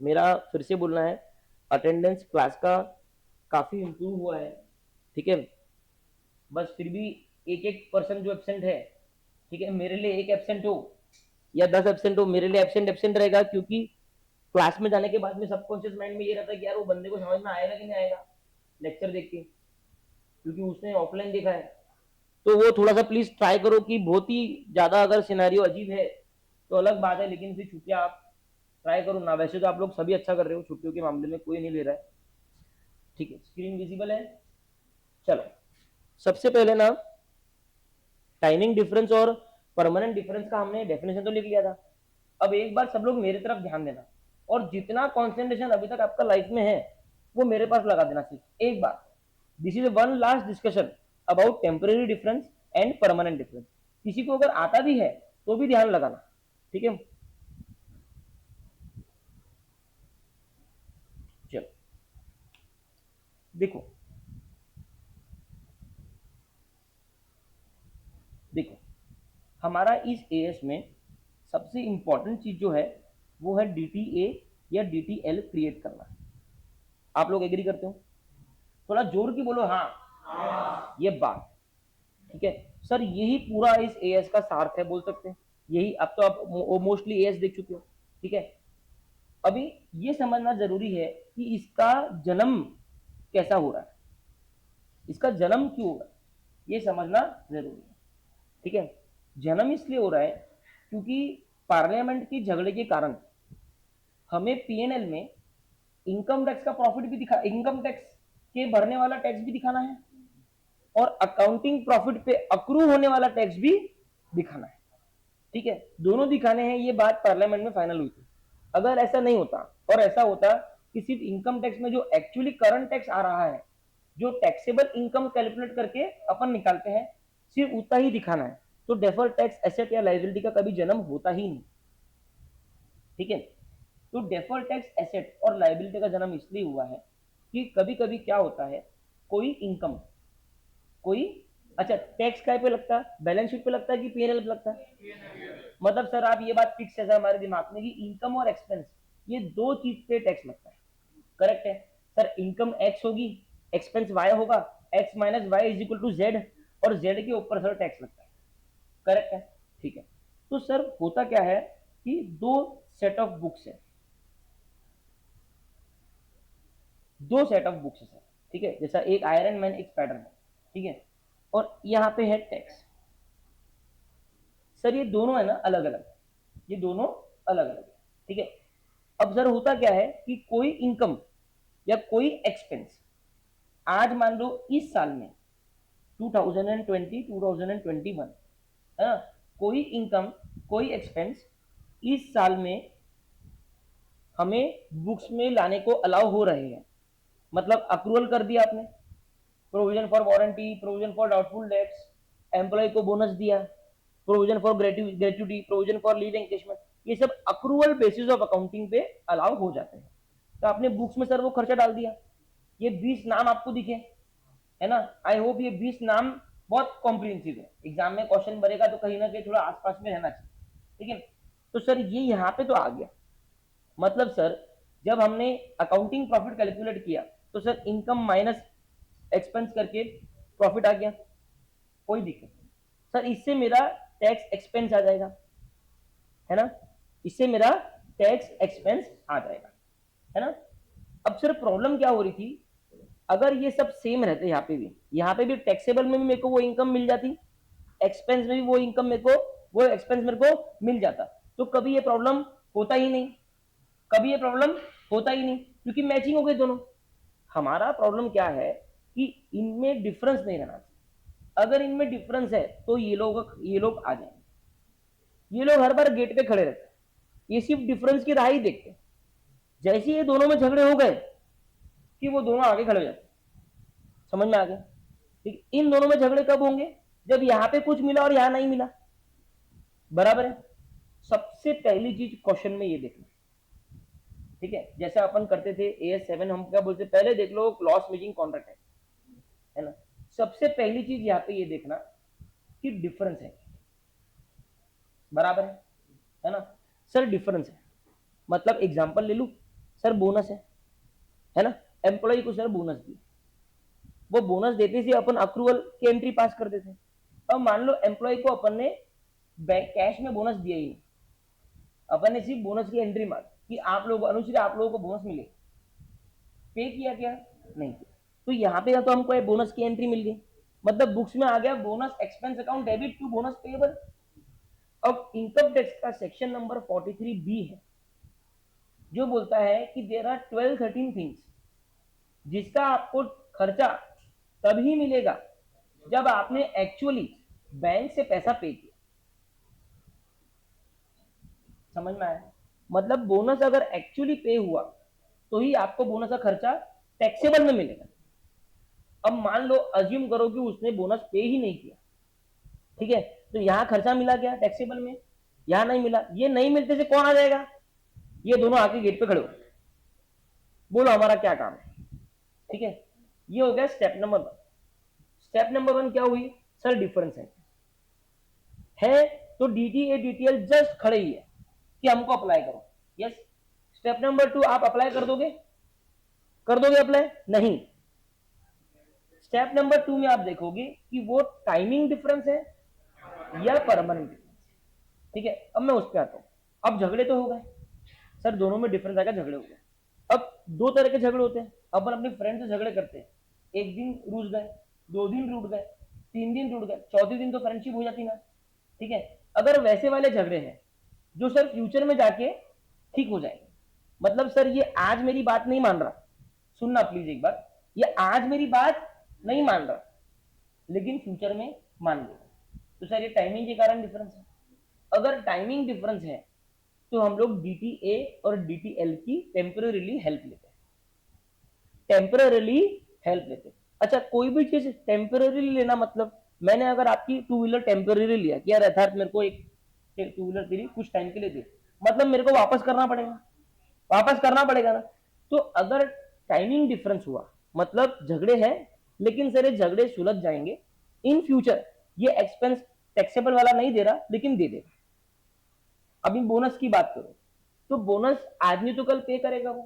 मेरा फिर से बोलना है, अटेंडेंस क्लास का काफ़ी इम्प्रूव हुआ है, ठीक है। बस फिर भी एक एक पर्सन जो एब्सेंट है, ठीक है, मेरे लिए एक एब्सेंट हो या 10 एब्सेंट हो, मेरे लिए एब्सेंट एब्सेंट रहेगा, क्योंकि क्लास में जाने के बाद में सबकॉन्शियस माइंड में ये रहता है कि यार वो बंदे को समझ में आएगा कि नहीं आएगा लेक्चर देख के, क्योंकि उसने ऑफलाइन देखा है। तो वो थोड़ा सा प्लीज ट्राई करो कि बहुत ही ज्यादा अगर सिनेरियो अजीब है तो अलग बात है, लेकिन फिर छुट्टियां आप ट्राई करो ना। वैसे तो आप लोग सभी अच्छा कर रहे हो, छुट्टियों के मामले में कोई नहीं ले रहा है, ठीक है। स्क्रीन विजिबल है? चलो, सबसे पहले ना टाइमिंग डिफरेंस और परमानेंट डिफरेंस का हमने डेफिनेशन तो लिख लिया था। अब एक बार सब लोग मेरी तरफ ध्यान देना, और जितना कॉन्सेंट्रेशन अभी तक आपका लाइफ में है वो मेरे पास लगा देना सिर्फ एक बार। This is one last discussion about temporary difference and permanent difference. किसी को अगर आता भी है तो भी ध्यान लगाना, ठीक है। चलो देखो, देखो हमारा इस एएस में सबसे इंपॉर्टेंट चीज जो है वो है डीटीए या डीटीएल क्रिएट करना। आप लोग एग्री करते हो? थोड़ा जोर की बोलो हाँ। ये बात ठीक है सर, यही पूरा इस एएस का सार्थ है, बोल सकते हैं यही। अब तो आप मोस्टली एएस देख चुके हो, ठीक है। अभी ये समझना जरूरी है कि इसका जन्म कैसा हो रहा है, इसका जन्म क्यों हो रहा है, ये समझना जरूरी है, ठीक है। जन्म इसलिए हो रहा है क्योंकि पार्लियामेंट की झगड़े के कारण हमें पीएनएल में इनकम टैक्स का प्रॉफिट भी दिखा, इनकम टैक्स के भरने वाला टैक्स भी दिखाना है, और अकाउंटिंग प्रॉफिट पे अक्रू होने वाला टैक्स भी दिखाना है, ठीक है। दोनों दिखाने हैं, ये बात पार्लियामेंट में फाइनल हुई थी। अगर ऐसा नहीं होता और ऐसा होता कि सिर्फ इनकम टैक्स में जो एक्चुअली करंट टैक्स आ रहा है, जो टैक्सेबल इनकम कैलकुलेट करके अपन निकालते हैं, सिर्फ उतना ही दिखाना है, तो डेफर्ड टैक्स एसेट या लाइबिलिटी का कभी जन्म होता ही नहीं, ठीक है। तो डेफर्ड टैक्स एसेट और लाइबिलिटी का जन्म इसलिए हुआ है कि कभी कभी क्या होता है, कोई इनकम, कोई, अच्छा टैक्स काय पे लगता है, बैलेंस शीट पे लगता है कि पीएनएल पे लगता है? मतलब सर आप ये बात फिक्स है सर हमारे दिमाग में कि इनकम और एक्सपेंस, ये दो चीज पे टैक्स लगता है, करेक्ट है। सर इनकम एक्स होगी, एक्सपेंस वाई होगा, X minus Y is equal to Z, और जेड के ऊपर सर टैक्स लगता है, करेक्ट है, ठीक है। तो सर होता क्या है कि दो सेट ऑफ बुक्स है, दो सेट ऑफ बुक्स है सर, ठीक है। जैसा एक आयरन मैन एक स्पाइडर मैन, ठीक है, और यहाँ पे है टैक्स। सर ये दोनों है ना अलग अलग, ये दोनों अलग अलग है, ठीक है। अब सर होता क्या है कि कोई इनकम या कोई एक्सपेंस, आज मान लो इस साल में 2020 2021 है ना, कोई इनकम कोई एक्सपेंस इस साल में हमें बुक्स में लाने को अलाउ हो रहे हैं, मतलब अप्रूवल कर दिया आपने, provision for warranty, provision for doubtful debts, employ को बोनस दिया, provision for gratuity, provision for leave encashment, ये सब अक्रूवल बेसिस ऑफ अकाउंटिंग पे अलाउ हो जाते हैं। तो आपने बुक्स में सर वो खर्चा डाल दिया, ये 20 नाम आपको दिखे, है ना। आई होप ये 20 नाम बहुत कॉम्प्रिहेंसिव है, एग्जाम में क्वेश्चन बनेगा तो कहीं ना कहीं थोड़ा आसपास में रहना चाहिए, ठीक है। तो सर ये यहाँ पे तो आ गया, मतलब सर जब हमने अकाउंटिंग प्रॉफिट कैलकुलेट किया तो सर इनकम माइनस एक्सपेंस करके प्रॉफिट आ गया, कोई दिक्कत नहीं। सर इससे मेरा टैक्स एक्सपेंस आ जाएगा, है ना, इससे मेरा टैक्स एक्सपेंस आ जाएगा, है ना। अब सर प्रॉब्लम क्या हो रही थी, अगर ये सब सेम रहते यहाँ पे भी टैक्सेबल में भी मेरे को वो इनकम मिल जाती, एक्सपेंस में भी वो इनकम मेरे को, वो एक्सपेंस मेरे को मिल जाता, तो कभी ये प्रॉब्लम होता ही नहीं, कभी ये प्रॉब्लम होता ही नहीं, क्योंकि मैचिंग हो गई दोनों। हमारा प्रॉब्लम क्या है कि इनमें डिफरेंस नहीं रहना चाहिए, अगर इनमें डिफरेंस है तो ये लोग आ जाएंगे, ये लोग हर बार गेट पे खड़े रहते हैं, ये सिर्फ डिफरेंस की राह ही देखते हैं, जैसे ये दोनों में झगड़े हो गए कि वो दोनों आगे खड़े हो जाते हैं, समझ में आ गया? ठीक, इन दोनों में झगड़े कब होंगे, जब यहाँ पे कुछ मिला और यहाँ नहीं मिला, बराबर है। सबसे पहली चीज क्वेश्चन में ये देखना, ठीक है, जैसे अपन करते थे AS7, हम क्या बोलते पहले देख लो लॉस मेकिंग कॉन्ट्रैक्ट है ना। सबसे पहली चीज यहाँ पे ये देखना कि डिफरेंस है, बराबर है ना। सर डिफरेंस है, मतलब एग्जांपल ले लू, सर बोनस है ना, एम्प्लॉय को सर बोनस दिया, वो बोनस देते से अपन अक्रूवल की एंट्री पास कर देते। अब मान लो एम्प्लॉय को अपन ने कैश में बोनस दिया ही नहीं, अपन ने सिर्फ बोनस की एंट्री मार कि आप लोग अनुश्री आप लोगों को बोनस मिले, पे किया क्या नहीं किया, तो यहाँ पे तो हमको बोनस की एंट्री मिल गई, मतलब बुक्स में आ गया bonus expense account debit to bonus payable. अब इनकम टैक्स का सेक्शन नंबर 43 बी है जो बोलता है कि देयर आर 12-13 थिंग्स जिसका आपको खर्चा तभी मिलेगा जब आपने एक्चुअली बैंक से पैसा पे किया। समझ में आया, मतलब बोनस अगर एक्चुअली पे हुआ तो ही आपको बोनस का खर्चा टैक्सेबल में मिलेगा। अब मान लो अज्यूम करो कि उसने बोनस पे ही नहीं किया, ठीक है, तो यहां खर्चा मिला क्या टैक्सेबल में, यहां नहीं मिला, ये नहीं मिलते से कौन आ जाएगा, ये दोनों आके गेट पे खड़े हो, बोलो हमारा क्या काम है, ठीक है, ये हो गया स्टेप नंबर 1। स्टेप नंबर 1 क्या हुई सर, डिफरेंस है तो डीटीए डीटीएल जस्ट खड़े ही है कि हमको अप्लाई करो, यस। स्टेप नंबर 2 आप अप्लाई कर दोगे अप्लाई नहीं। स्टेप नंबर 2 में आप देखोगे कि वो टाइमिंग डिफरेंस है या परमानेंट डिफरेंस, ठीक है। अब मैं उस पर आता हूं, अब झगड़े तो हो गए सर, दोनों में डिफरेंस आएगा, झगड़े हो गए। अब दो तरह के झगड़े होते हैं, अपन अपने फ्रेंड से झगड़े करते हैं, एक दिन रूठ गए, 2 दिन रूठ गए, 3 दिन रूठ गए, चौथे दिन तो फ्रेंडशिप हो जाती ना, ठीक है। अगर वैसे वाले झगड़े हैं जो सर फ्यूचर में जाके ठीक हो जाएंगे, मतलब सर ये आज मेरी बात नहीं मान रहा, सुनना प्लीज एक बार, ये आज मेरी बात नहीं मान रहा लेकिन फ्यूचर में मान लेगा, तो सर ये टाइमिंग के कारण डिफरेंस है। अगर टाइमिंग डिफरेंस है तो हम लोग डीटीए और डीटीएल की टेम्पररीली हेल्प लेते हैं, टेम्पररीली हेल्प लेते हैं। अच्छा, कोई भी चीज टेम्पररीली लेना मतलब मैंने अगर आपकी 2 व्हीलर टेम्पररी लिया कि यार यथार्थ मेरे को एक 2 व्हीलर तेरी कुछ टाइम के लिए दे, मतलब मेरे को वापस करना पड़ेगा ना। तो अगर टाइमिंग डिफरेंस हुआ मतलब झगड़े हैं, लेकिन सर ये झगड़े सुलझ जाएंगे इन फ्यूचर, ये एक्सपेंस टैक्सेबल वाला नहीं दे रहा लेकिन दे देगा। अभी बोनस की बात करो तो बोनस आदमी तो कल पे करेगा, वो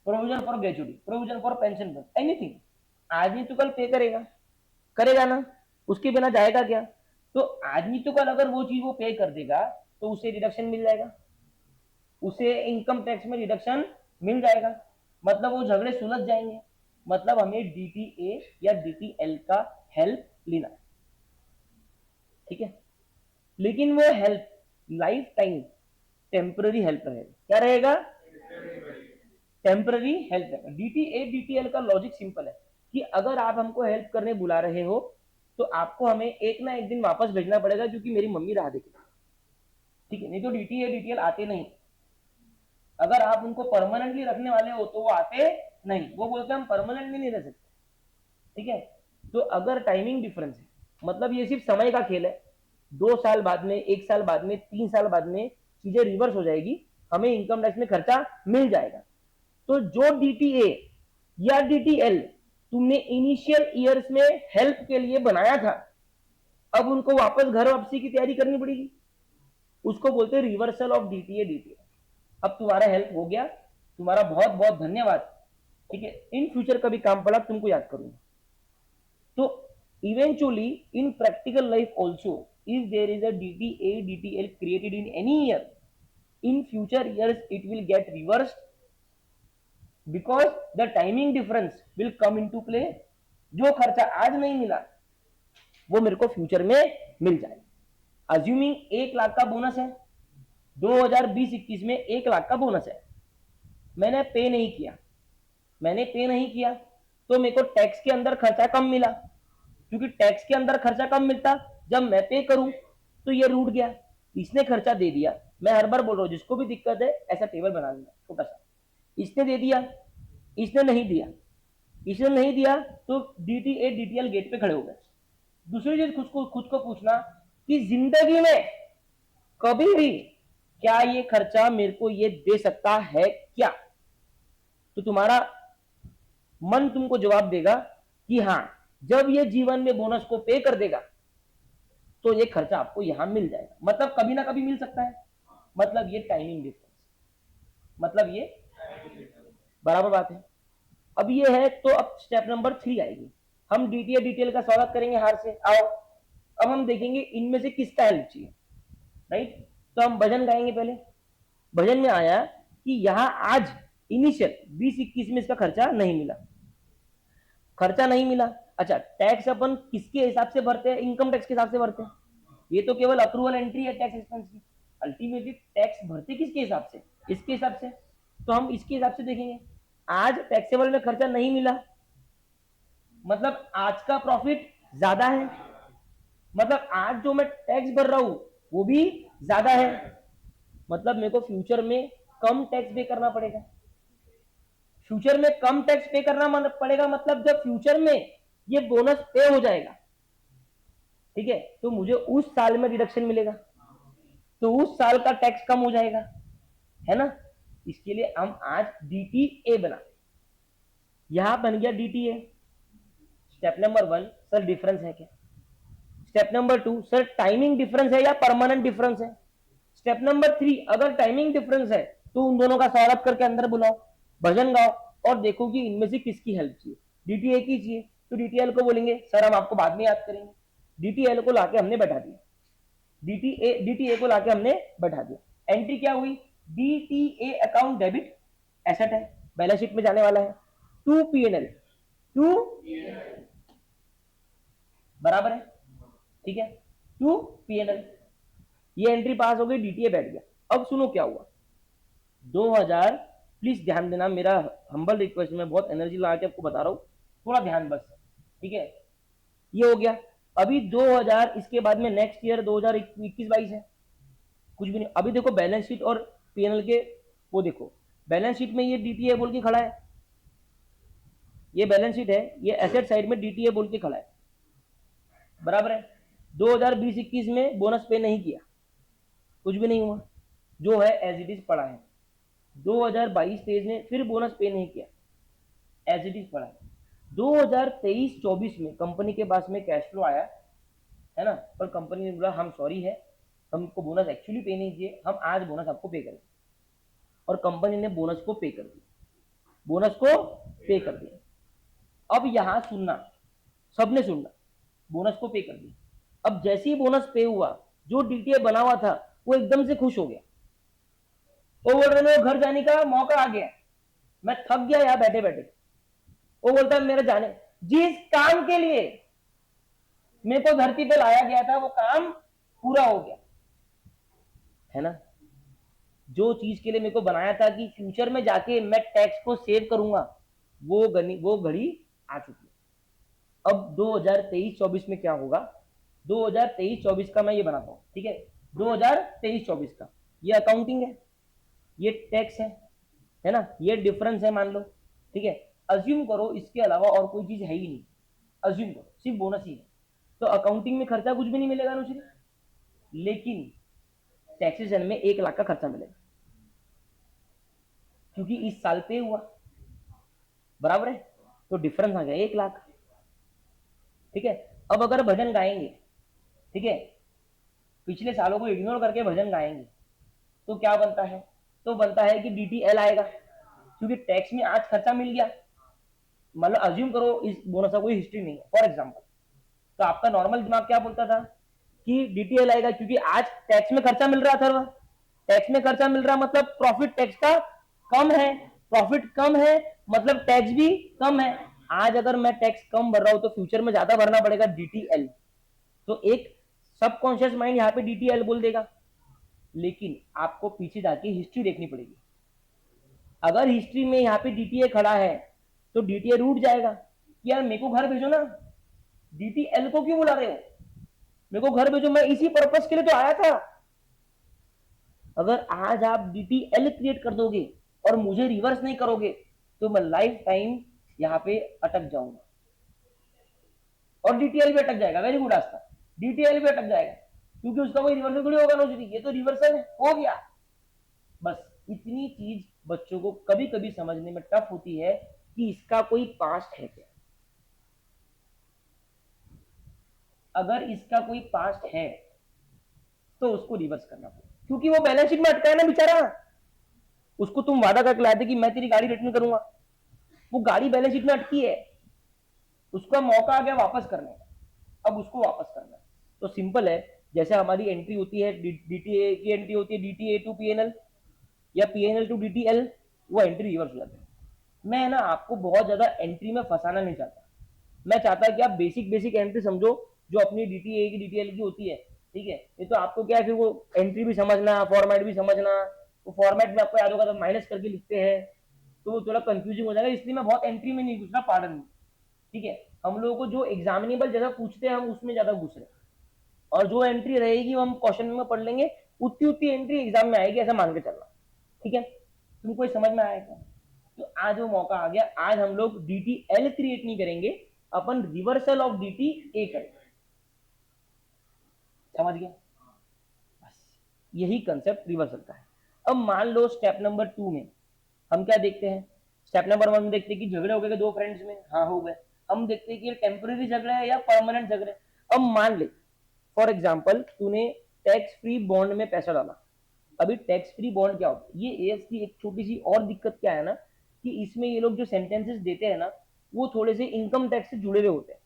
provision for gratuity, provision for pension fund, anything आदमी तो कल पे करेगा ना, उसके बिना जाएगा क्या। तो आदमी तो कल अगर वो चीज वो पे कर देगा तो उसे रिडक्शन मिल जाएगा, उसे इनकम टैक्स में रिडक्शन मिल जाएगा, मतलब वो झगड़े सुलझ जाएंगे। मतलब हमें डीटीए या डीटीएल का हेल्प लेना है, ठीक है, लेकिन वो help life time temporary help रहेगा। क्या रहेगा, टेम्पररी हेल्प रहेगा। डीटीए डीटीएल का लॉजिक सिंपल है कि अगर आप हमको हेल्प करने बुला रहे हो तो आपको हमें एक ना एक दिन वापस भेजना पड़ेगा क्योंकि मेरी मम्मी राह देगी, ठीक है, नहीं तो डीटीए डीटीएल आते नहीं। अगर आप उनको परमानेंटली रखने वाले हो तो वो आते नहीं, वो बोलते हम परमानेंटली नहीं रह सकते, ठीक है। तो अगर टाइमिंग डिफरेंस है मतलब ये सिर्फ समय का खेल है, 2 साल बाद में, 1 साल बाद में, 3 साल बाद में चीजें रिवर्स हो जाएगी, हमें इनकम टैक्स में खर्चा मिल जाएगा। तो जो डीटीए या डीटीएल तुमने इनिशियल ईयर्स में हेल्प के लिए बनाया था, अब उनको वापस घर वापसी की तैयारी करनी पड़ेगी, उसको बोलते हैं रिवर्सल ऑफ डीटीए डीटीएल। अब तुम्हारा हेल्प हो गया, तुम्हारा बहुत बहुत धन्यवाद, ठीक है, इन फ्यूचर कभी काम पड़ा तुमको याद करूंगा। तो eventually in practical life also, if there is a DTA DTL created in any year, in future years it will get reversed because the timing difference will come into play। जो खर्चा आज नहीं मिला वो मेरे को फ्यूचर में मिल जाएगा। अज्यूमिंग 1 लाख का बोनस है, 2020-21 में 1 लाख का बोनस है, मैंने पे नहीं किया तो मेरे को टैक्स के अंदर खर्चा कम मिला, क्योंकि टैक्स के अंदर खर्चा कम मिलता जब मैं पे करूं तो ये रूट गया, इसने खर्चा दे दिया। मैं हर बार बोल रहा हूं जिसको भी दिक्कत है ऐसा टेबल बना लेना छोटा सा, इसने दे दिया, इसने नहीं दिया तो डीटीए डीटीएल गेट पे खड़े हो गए। दूसरी चीज खुद को पूछना कि जिंदगी में कभी भी क्या ये खर्चा मेरे को ये दे सकता है क्या, तो तुम्हारा मन तुमको जवाब देगा कि हाँ, जब ये जीवन में बोनस को पे कर देगा तो ये खर्चा आपको यहां मिल जाएगा, मतलब कभी ना कभी मिल सकता है, मतलब ये टाइमिंग डिफरेंस। बराबर बात है। अब ये है तो अब स्टेप नंबर 3 आएगी, हम डीटीए डिटेल का स्वागत करेंगे हार से। आओ अब हम देखेंगे इनमें से किसका हेल्प चाहिए, राइट। तो हम भजन गाएंगे पहले। भजन में आया कि यहाँ आज इनिशियल 20-21 में इसका खर्चा नहीं मिला, खर्चा नहीं मिला। अच्छा, टैक्स अपन किसके हिसाब से भरते हैं, इनकम टैक्स के हिसाब से भरते हैं। ये तो केवल अप्रूवल एंट्री है टैक्स एक्सपेंस की, अल्टीमेटली टैक्स भरते किसके हिसाब से, इसके हिसाब से। तो हम इसके हिसाब से देखेंगे, आज टैक्सेबल में खर्चा नहीं मिला, मतलब आज का प्रॉफिट ज्यादा है, मतलब आज जो मैं टैक्स भर रहा हूं वो भी ज्यादा है, मतलब मेरे को फ्यूचर में कम टैक्स पे करना पड़ेगा। फ्यूचर में कम टैक्स पे करना पड़ेगा, मतलब जब फ्यूचर में ये बोनस पे हो जाएगा, ठीक है, तो मुझे उस साल में डिडक्शन मिलेगा, तो उस साल का टैक्स कम हो जाएगा, है ना। इसके लिए हम आज डीटीए बनाते, यहां बन गया DTA. Step number 1, sir difference है क्या। Step number 2, sir timing difference है या परमानेंट डिफरेंस है। स्टेप नंबर 3, अगर टाइमिंग डिफरेंस है तो उन दोनों का स्वागत करके अंदर बुलाओ, भजन गाओ और देखो कि इनमें से किसकी हेल्प चाहिए। डीटीए की चाहिए तो डीटीएल को बोलेंगे सर हम आपको बाद में याद करेंगे, डीटीएल को लाके हमने बैठा दिया, डीटीए को लाके हमने बैठा दिया। एंट्री क्या हुई, डीटीए अकाउंट डेबिट एसेट है, बैलेंस शीट में जाने वाला है, टू पीएनएल, टू बराबर है, ठीक है, टू पीएनएल। ये एंट्री पास हो गई, डीटीए बैठ गया। अब सुनो क्या हुआ, 2000, प्लीज ध्यान देना, मेरा हम्बल रिक्वेस्ट, मैं बहुत एनर्जी लगा के आपको बता रहा हूँ, थोड़ा ध्यान बस, ठीक है। ये हो गया, अभी 2000, इसके बाद में नेक्स्ट ईयर 2021-22 है, कुछ भी नहीं। अभी देखो बैलेंस शीट और पीएनएल के वो देखो, बैलेंस शीट में ये डीटीए बोल के खड़ा है, ये बैलेंस शीट है, ये एसेट साइड में डीटीए बोल के खड़ा है, बराबर है। 2020-21 में बोनस पे नहीं किया, कुछ भी नहीं हुआ, जो है एज इट इज पड़ा है। 2022-23 में फिर बोनस पे नहीं किया, एज इट इज पड़ा है। 2023-24 में कंपनी के पास में कैश फ्लो आया है ना, पर कंपनी ने बोला हम सॉरी है, हमको बोनस एक्चुअली पे नहीं किए, हम आज बोनस आपको पे करेंगे, और कंपनी ने बोनस को पे कर दिया, बोनस को पे कर दिया। अब यहां सुनना, सबने सुनना, बोनस को पे कर दिया। अब जैसे ही बोनस पे हुआ, जो डीटीए बना हुआ था वो एकदम से खुश हो गया, वो बोल रहे हैं घर जाने का मौका आ गया, मैं थक गया यहाँ बैठे बैठे। वो बोलता है मेरे जाने, जिस काम के लिए मेरे को धरती पे लाया गया था वो काम पूरा हो गया, है ना। जो चीज के लिए मेरे को बनाया था कि फ्यूचर में जाके मैं टैक्स को सेव करूंगा, वो घड़ी आ चुकी है। अब 2023-24 में क्या होगा, 2023-24 का मैं ये बनाता हूं, ठीक है। 2023-24 का ये अकाउंटिंग है, ये टैक्स है ना, ये डिफरेंस है मान लो, ठीक है। अज्यूम करो इसके अलावा और कोई चीज है ही नहीं, अज्यूम करो सिर्फ बोनस ही है, तो अकाउंटिंग में खर्चा कुछ भी नहीं मिलेगा अनुश्री, लेकिन टैक्सेशन में 1 लाख का खर्चा मिलेगा, क्योंकि इस साल पे हुआ, बराबर है, तो डिफरेंस आ गया 1 लाख, ठीक है। अब अगर भजन गाएंगे, ठीक है, पिछले सालों को इग्नोर करके भजन गाएंगे, तो क्या बनता है, तो बनता है कि डीटीएल आएगा, क्योंकि टैक्स में आज खर्चा मिल गया। मतलब अज्यूम करो इस बोनस का कोई हिस्ट्री नहीं है फॉर एग्जांपल, तो आपका नॉर्मल दिमाग क्या बोलता था कि डीटीएल आएगा, क्योंकि आज टैक्स में खर्चा मिल रहा था, टैक्स में खर्चा मिल रहा मतलब प्रॉफिट टैक्स का कम है, प्रॉफिट कम है मतलब टैक्स भी कम है। आज अगर मैं टैक्स कम भर रहा हूं तो फ्यूचर में ज्यादा भरना पड़ेगा डीटीएल, तो एक सबकॉन्शियस माइंड यहाँ पे डीटीएल बोल देगा, लेकिन आपको पीछे जाके हिस्ट्री देखनी पड़ेगी। अगर हिस्ट्री में यहाँ पे डीटीए खड़ा है तो डीटीए रूट जाएगा कि यार मेरे को घर भेजो ना, डीटीएल को क्यों बुला रहे हो, मेरे को घर भेजो, मैं इसी पर्पस के लिए तो आया था। अगर आज आप डीटीएल क्रिएट कर दोगे और मुझे रिवर्स नहीं करोगे तो मैं लाइफ टाइम यहाँ पे अटक जाऊंगा, और डीटीएल भी अटक जाएगा, वेरी गुड आस्था, डीटीएल भी अटक जाएगा, क्योंकि उसका कोई रिवर्सल थोड़ी होगा नौजरी, ये तो रिवर्सल हो गया। बस इतनी चीज बच्चों को कभी कभी समझने में टफ होती है कि इसका कोई पास्ट है क्या। अगर इसका कोई पास्ट है तो उसको रिवर्स करना पड़ेगा, क्योंकि वो बैलेंस शीट में अटका है ना बेचारा, उसको तुम वादा करके लाए थे कि मैं तेरी गाड़ी रिटर्न करूंगा, वो गाड़ी बैलेंस शीट में अटकी है, उसका मौका आ गया वापस करने का, अब उसको वापस करना है। तो सिंपल है, जैसे हमारी एंट्री होती है डीटीए की एंट्री होती है डीटीए टू पीएनएल या पीएनएल टू डीटीएल, वो एंट्री रिवर्स हो जाती है। मैं ना आपको बहुत ज्यादा एंट्री में फंसाना नहीं चाहता, मैं चाहता कि आप बेसिक बेसिक एंट्री समझो जो अपनी डीटीए की डीटीएल की होती है, ठीक है। ये तो आपको क्या है, फिर वो एंट्री भी समझना, फॉर्मेट भी समझना, वो फॉर्मेट में आपको याद होगा तो माइनस करके लिखते हैं, तो वो थोड़ा कंफ्यूजिंग हो जाएगा, इसलिए मैं बहुत एंट्री में नहीं घुस रहा, पार्डन, ठीक है। हम लोगों को जो एग्जामिनेबल जगह पूछते हैं हम उसमें ज्यादा घुस रहे हैं, और जो एंट्री रहेगी वो हम क्वेश्चन में पढ़ लेंगे, उतनी उतनी एंट्री एग्जाम में आएगी, ऐसा मान के चलना, ठीक है। तुमको ये समझ में आएगा? तो आज वो मौका आ गया, आज हम लोग डी टी एल क्रिएट नहीं करेंगे, अपन reversal of D T A करेंगे। समझ गया? बस यही कंसेप्ट रिवर्सल का है। अब मान लो स्टेप नंबर 2 में हम क्या देखते हैं, स्टेप नंबर 1 में देखते हैं कि झगड़े हो गए दो फ्रेंड्स में, हाँ हो गए। हम देखते हैं कि ये टेम्पररी झगड़ा है या परमानेंट झगड़े। अब मान ले फॉर एग्जाम्पल तूने टैक्स फ्री बॉन्ड में पैसा डाला। अभी टैक्स फ्री बॉन्ड क्या होता है, ये एएस की एक छोटी सी और दिक्कत क्या है ना, कि इसमें ये लोग जो सेंटेंसेस देते हैं ना, वो थोड़े से इनकम टैक्स से जुड़े हुए होते हैं,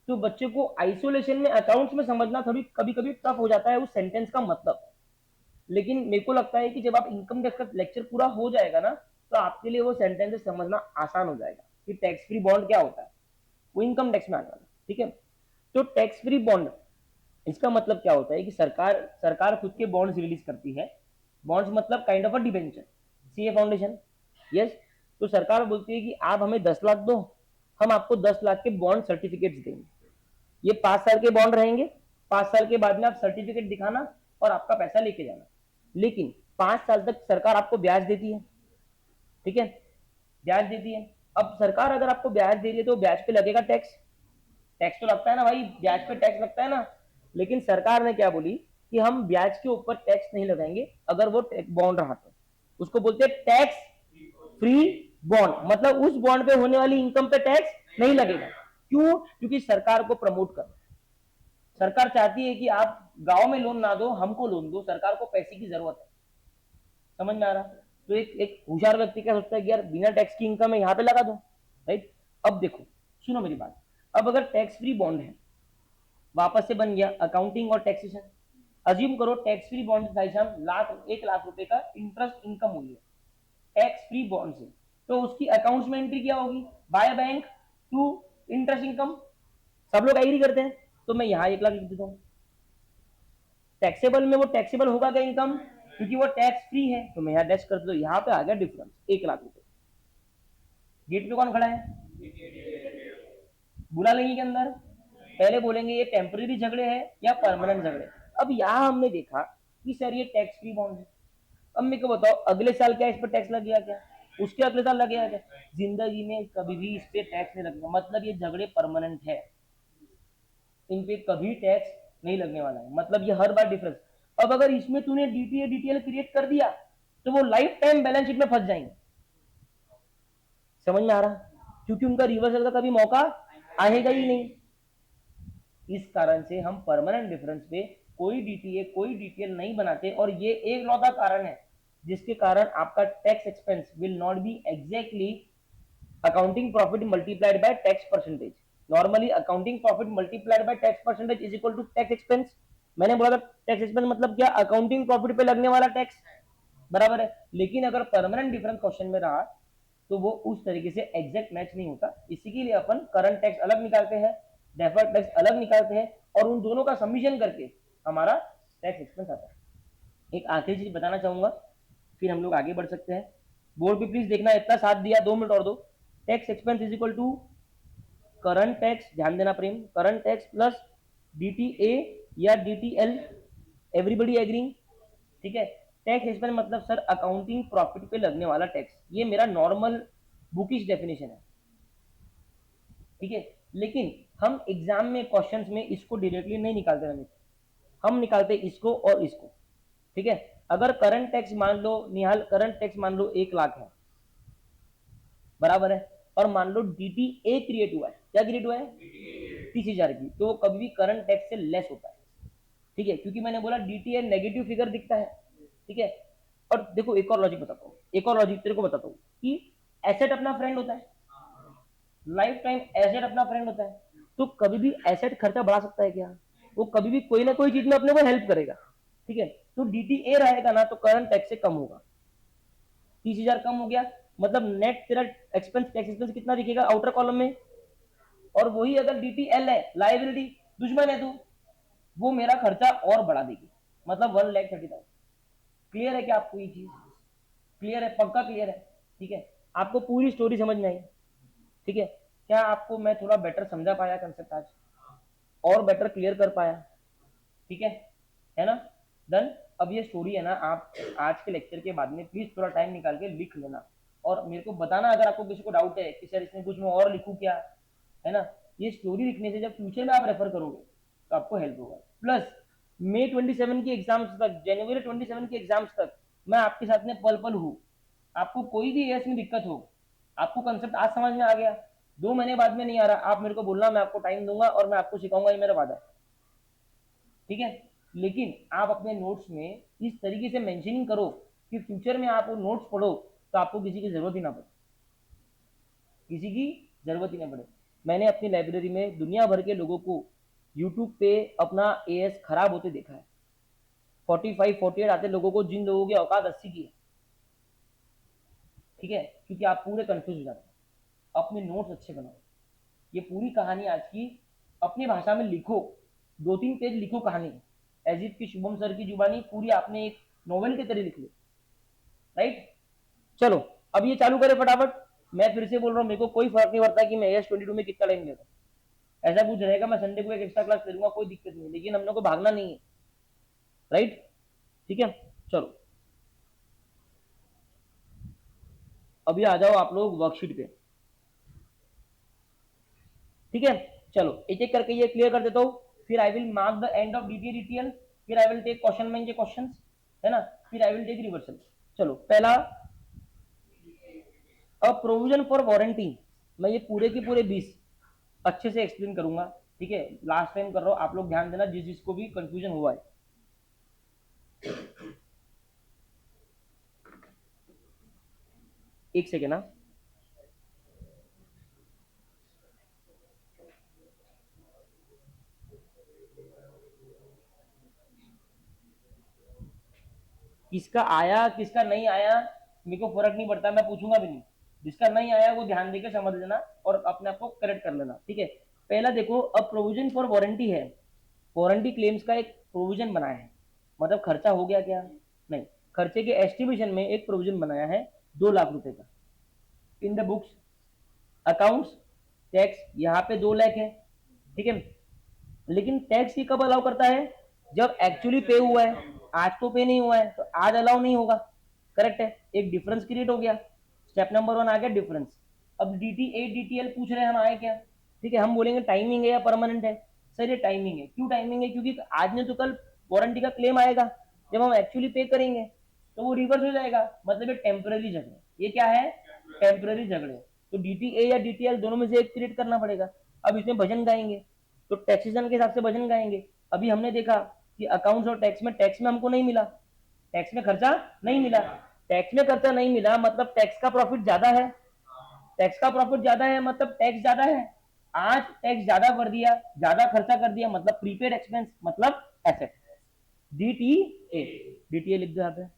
तो बच्चे को आइसोलेशन में अकाउंट्स में समझना थोड़ी कभी कभी टफ हो जाता है उस सेंटेंस का मतलब। लेकिन मेरे को लगता है कि जब आप इनकम टैक्स का लेक्चर पूरा हो जाएगा ना, तो आपके लिए वो सेंटेंसेस समझना आसान हो जाएगा कि टैक्स फ्री बॉन्ड क्या होता है, वो इनकम टैक्स में आने वाला, ठीक है। तो टैक्स फ्री बॉन्ड, इसका मतलब क्या होता है कि सरकार सरकार खुद के बॉन्ड्स रिलीज करती है। बॉन्ड्स मतलब kind of a debenture, CA foundation, yes. तो सरकार बोलती है कि आप हमें 10 लाख दो, हम आपको 10 लाख के बॉन्ड सर्टिफिकेट्स देंगे। ये 5 साल के बॉन्ड रहेंगे, 5 साल के बाद में आप सर्टिफिकेट दिखाना और आपका पैसा लेके जाना। लेकिन 5 साल तक सरकार आपको ब्याज देती है, ठीक है, ब्याज देती है। अब सरकार अगर आपको ब्याज दे रही है तो ब्याज पे लगेगा टैक्स, टैक्स तो लगता है ना भाई, ब्याज पे टैक्स लगता है ना। लेकिन सरकार ने क्या बोली कि हम ब्याज के ऊपर टैक्स नहीं लगाएंगे अगर वो बॉन्ड रहा तो, उसको बोलते हैं टैक्स फ्री बॉन्ड, मतलब उस बॉन्ड पे होने वाली इनकम पे टैक्स नहीं लगेगा। क्यों? क्योंकि सरकार को प्रमोट कर, सरकार चाहती है कि आप गांव में लोन ना दो, हमको लोन दो, सरकार को पैसे की जरूरत है। समझ में आ रहा? तो एक एक होशियार व्यक्ति क्या सोचता है कि यार बिना टैक्स की इनकम है यहाँ पे लगा दो, राइट। अब देखो, सुनो मेरी बात, अब अगर टैक्स फ्री बॉन्ड है, वापस से बन गया अकाउंटिंग और टैक्सेशन, अज्यूम करो टैक्स फ्री बॉन्ड भाई साहब 1 लाख रुपए का इंटरेस्ट इनकम हुई है टैक्स फ्री बॉन्ड से, तो उसकी अकाउंट्स में एंट्री क्या होगी, by bank to interest income. सब लोग एग्री करते हैं, तो मैं यहाँ 1 लाख लिख देता हूँ। टैक्सेबल में वो टैक्सेबल होगा क्या इनकम, क्योंकि वो टैक्स फ्री है, तो मैं यहाँ डैश कर दो, यहाँ पे आ गया डिफरेंस 1 लाख रुपए। गेट पे कौन खड़ा है, बुला लेंगे के अंदर, पहले बोलेंगे ये टेम्पररी झगड़े हैं या परमानेंट झगड़े। अब यहाँ हमने देखा कि सर ये टैक्स फ्री बॉन्ड है, अब मेरे को बताओ अगले साल क्या इस पर टैक्स लग गया क्या, उसके अगले साल लग गया क्या, जिंदगी में कभी भी इस पे टैक्स नहीं लगेगा, मतलब ये झगड़े परमानेंट है, इन पे कभी टैक्स नहीं लगने वाला है, मतलब ये हर बार डिफरेंस। अब अगर इसमें तूने डीटीए डीटीएल क्रिएट कर दिया तो वो लाइफ टाइम बैलेंस शीट में फंस जाएंगे। समझ में आ रहा? क्योंकि उनका रिवर्सल का कभी मौका आएगा ही नहीं। इस कारण से हम परमानेंट डिफरेंस पे कोई डीटीए कोई डीटीएल नहीं बनाते, और ये एक लौता कारण है जिसके कारण आपका tax expense will not be exactly accounting profit multiplied by tax percentage. Normally accounting profit multiplied by tax percentage is equal to tax expense. मैंने बोला था टैक्स एक्सपेंस मतलब क्या, अकाउंटिंग प्रॉफिट पे लगने वाला टैक्स, बराबर है। लेकिन अगर परमानेंट डिफरेंस क्वेश्चन में रहा तो वो उस तरीके से एग्जैक्ट मैच नहीं होता, इसी के लिए अपन करंट टैक्स अलग निकालते हैं, डेफर्ड टैक्स अलग निकालते हैं, और उन दोनों का समीशन करके हमारा टैक्स एक्सपेंस आता है। एक आखिरी चीज बताना चाहूंगा, फिर हम लोग आगे बढ़ सकते हैं। बोर्ड पे प्लीज देखना, इतना साथ दिया, 2 मिनट और दो। Tax expense is equal to current tax, ध्यान देना Prem, current tax plus DTA या डीटीएल, एवरीबडी एग्रीइंग, ठीक है। टैक्स एक्सपेंस मतलब सर अकाउंटिंग प्रॉफिट पे लगने वाला टैक्स, ये मेरा नॉर्मल बुकिश डेफिनेशन है, ठीक है। लेकिन हम एग्जाम में क्वेश्चंस में इसको डायरेक्टली नहीं निकालते रमेश, हम निकालते इसको और इसको, ठीक है। अगर करंट टैक्स मान लो निहाल, करंट टैक्स मान लो 1 लाख है, बराबर है, और मान लो डीटीए क्रिएट हुआ है, क्या क्रिएट हुआ है, 30,000 की, तो कभी भी करंट टैक्स से लेस होता है, ठीक है, क्योंकि मैंने बोला डीटीए नेगेटिव फिगर दिखता है, ठीक है। और देखो एक और लॉजिक बताता हूँ, एक और लॉजिक तेरे को बताता हूँ कि एसेट अपना फ्रेंड होता है, लाइफ टाइम एसेट अपना फ्रेंड होता है, तो कभी भी एसेट खर्चा बढ़ा सकता है क्या? वो कभी भी कोई ना कोई चीज में अपने को हेल्प करेगा, ठीक है। तो डीटीए रहेगा ना तो करंट टैक्स से कम होगा, 30,000 कम हो गया, मतलब नेट तेरा एक्सपेंस टैक्स एक्सपेंस कितना दिखेगा आउटर कॉलम में। और वही अगर डीटीएल है, लाइबिलिटी, दुश्मन है तू, वो मेरा खर्चा और बढ़ा देगी, मतलब 1,30,000। क्लियर है क्या आपको ये चीज? क्लियर है, पक्का क्लियर है, ठीक है। आपको पूरी स्टोरी समझ में आई, ठीक है। क्या आपको मैं थोड़ा बेटर समझा पाया कंसेप्ट आज, और बेटर क्लियर कर पाया, ठीक है ना? डन। अब ये स्टोरी है ना, आप आज के लेक्चर के बाद में प्लीज थोड़ा टाइम निकाल के लिख लेना, और मेरे को बताना अगर आपको किसी को डाउट है कि सर इसमें कुछ मैं और लिखूं क्या, है ना। ये स्टोरी लिखने से जब फ्यूचर में आप रेफर करोगे तो आपको हेल्प होगा। प्लस मई 27 की एग्जाम्स तक, जनवरी 27 की एग्जाम्स तक मैं आपके साथ में पल पल हूँ। आपको कोई भी एएस में दिक्कत हो, आपको कंसेप्ट आज समझ में आ गया, 2 महीने बाद में नहीं आ रहा, आप मेरे को बोलना, मैं आपको टाइम दूंगा और मैं आपको सिखाऊंगा, ये मेरा वादा है, ठीक है। लेकिन आप अपने नोट्स में इस तरीके से मेंशनिंग करो कि फ्यूचर में आप वो नोट्स पढ़ो तो आपको किसी की जरूरत ही ना पड़े, किसी की जरूरत ही ना पड़े। मैंने अपनी लाइब्रेरी में दुनिया भर के लोगों को यूट्यूब पे अपना एएस खराब होते देखा है, 45 48 आते लोगों को, जिन लोगों की औकात 80 की है, ठीक है। क्योंकि आप पूरे कंफ्यूज हो जाते हैं। अपने नोट्स अच्छे बनाओ, ये पूरी कहानी आज की अपनी भाषा में लिखो, 2-3 पेज लिखो कहानी, एज इफ की शुभम सर की जुबानी पूरी आपने एक नॉवेल की तरह लिख ली, राइट। चलो अब ये चालू करें फटाफट। मैं फिर से बोल रहा हूँ, मेरे को कोई फर्क नहीं पड़ता कि मैं AS22 में कितना टाइम ले रहा हूँ, ऐसा कुछ रहेगा मैं संडे को एक एक्स्ट्रा क्लास ले लूंगा, कोई दिक्कत नहीं, लेकिन हम लोग को भागना नहीं है, राइट, ठीक है। चलो अभी आ जाओ आप लोग वर्कशीट पे, ठीक है। चलो एक एक करके ये क्लियर कर देता हूँ, फिर I will mark the end of DTL, फिर आई विल टेक क्वेश्चन में क्वेश्चन, है ना, फिर आई विल टेक रिवर्सल। चलो पहला, अ प्रोविजन फॉर वारंटी, मैं ये पूरे के पूरे 20 अच्छे से एक्सप्लेन करूंगा, ठीक है। लास्ट टाइम कर रहा हूँ, आप लोग ध्यान देना जिस जिसको भी कंफ्यूजन हुआ है। एक सेकेंड ना, किसका आया किसका नहीं आया मेरे को फर्क नहीं पड़ता, मैं पूछूंगा भी नहीं, जिसका नहीं आया वो ध्यान देकर समझ लेना और अपने आप को करेक्ट कर लेना, ठीक है। पहला देखो, अब प्रोविजन फॉर वारंटी है, वारंटी क्लेम्स का एक प्रोविजन बनाया है, मतलब खर्चा हो गया क्या? नहीं, खर्चे के एस्टिमेशन में एक प्रोविजन बनाया है 2 लाख रुपए का, इन द बुक्स अकाउंट्स टैक्स यहाँ पे 2 लाख है, ठीक है। लेकिन टैक्स ही कब अलाउ करता है? जब एक्चुअली पे हुआ है, आज तो पे नहीं हुआ है तो आज अलाउ नहीं होगा, करेक्ट है। एक डिफरेंस क्रिएट हो गया, स्टेप नंबर 1 आ गया डिफरेंस। अब DT8 DTL पूछ रहे हैं हम आए क्या, ठीक है। हम बोलेंगे टाइमिंग है या परमानेंट है, सर ये टाइमिंग है। क्यों टाइमिंग है? क्योंकि आज ने तो कल वारंटी का क्लेम आएगा, जब हम एक्चुअली पे करेंगे तो वो रिवर्स हो जाएगा, मतलब ये टेम्पररी झगड़े, ये क्या है? टेम्पररी झगड़े। तो DTA या DTL दोनों में से एक क्रिएट करना पड़ेगा। अब इसमें भजन गाएंगे तो टैक्सेशन के हिसाब से भजन गाएंगे। अभी हमने देखा कि अकाउंट्स और टैक्स में हमको नहीं मिला, टैक्स में खर्चा नहीं मिला, टैक्स में खर्चा नहीं मिला मतलब टैक्स का प्रॉफिट ज्यादा है, टैक्स का प्रॉफिट ज्यादा है मतलब टैक्स ज्यादा है। आज टैक्स ज्यादा कर दिया, ज्यादा खर्चा कर दिया, मतलब प्रीपेड एक्सपेंस, मतलब एसेट। DTA, DTA लिख दो यहाँ पे।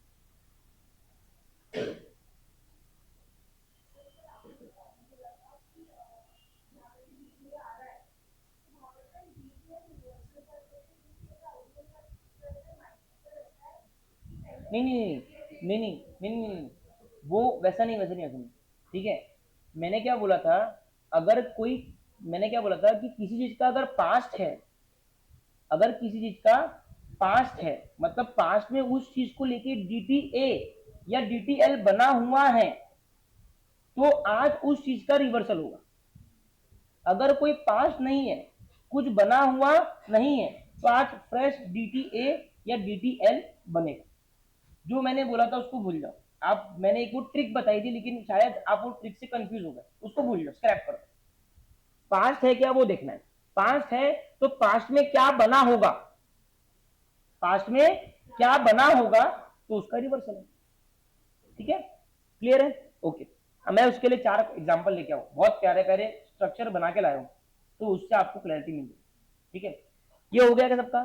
नहीं नहीं नहीं नहीं नहीं नहीं नहीं, वो वैसा नहीं, वैसा नहीं, वैसा नहीं, ठीक है। मैंने क्या बोला था, अगर कोई, मैंने क्या बोला था कि किसी चीज का अगर पास्ट है, अगर किसी चीज का पास्ट है मतलब पास्ट में उस चीज को लेके DTA या DTL बना हुआ है तो आज उस चीज का रिवर्सल होगा। अगर कोई पास्ट नहीं है, कुछ बना हुआ नहीं है, तो आज फ्रेश DTA या DTL बनेगा। जो मैंने बोला था उसको भूल जाओ आप, मैंने एक वो ट्रिक बताई थी लेकिन शायद आप वो ट्रिक से कंफ्यूज हो गए, उसको भूल जाओ, स्क्रैप करो। पास्ट है क्या वो देखना है, पास्ट है तो पास्ट में क्या बना होगा, पास्ट में क्या बना होगा तो उसका रिवर्सल है। ठीक है, क्लियर है? ओके, मैं उसके लिए 4 एग्जांपल लेके आऊँ, बहुत प्यारे प्यारे स्ट्रक्चर बना के लाया हूँ, तो उससे आपको क्लैरिटी मिल जाएगी। ठीक है, ये हो गया क्या सबका?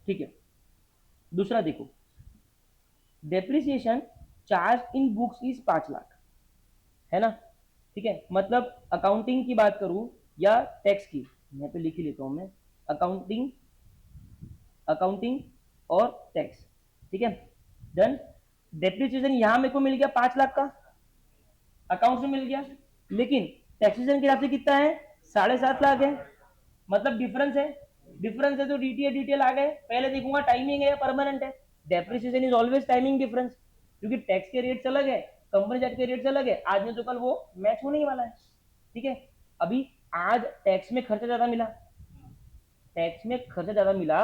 ठीक है, दूसरा देखो, depreciation charge in books is 5 lakh, है ना? ठीक है, मतलब अकाउंटिंग की बात करूं या टैक्स की, यहाँ पे लिख ही लेता हूं मैं, अकाउंटिंग अकाउंटिंग और टैक्स। ठीक है, डन। डेप्रिसिएशन यहां मेरे को मिल गया 5 लाख का, अकाउंट में मिल गया, लेकिन टैक्सेशन के हिसाब से कितना है? 7.5 लाख है, मतलब डिफरेंस है। डिफरेंस है तो डीटीए डीटेल आ गए, पहले देखूंगा टाइमिंग है या परमानेंट है। Depreciation is always timing difference, क्योंकि टैक्स के रेट्स अलग है, कंपनी चार्ज के रेट्स अलग है, आज में तो कल वो मैच होने ही वाला है। ठीक है, अभी आज टैक्स में खर्चा ज्यादा मिला, टैक्स में खर्चा ज्यादा मिला,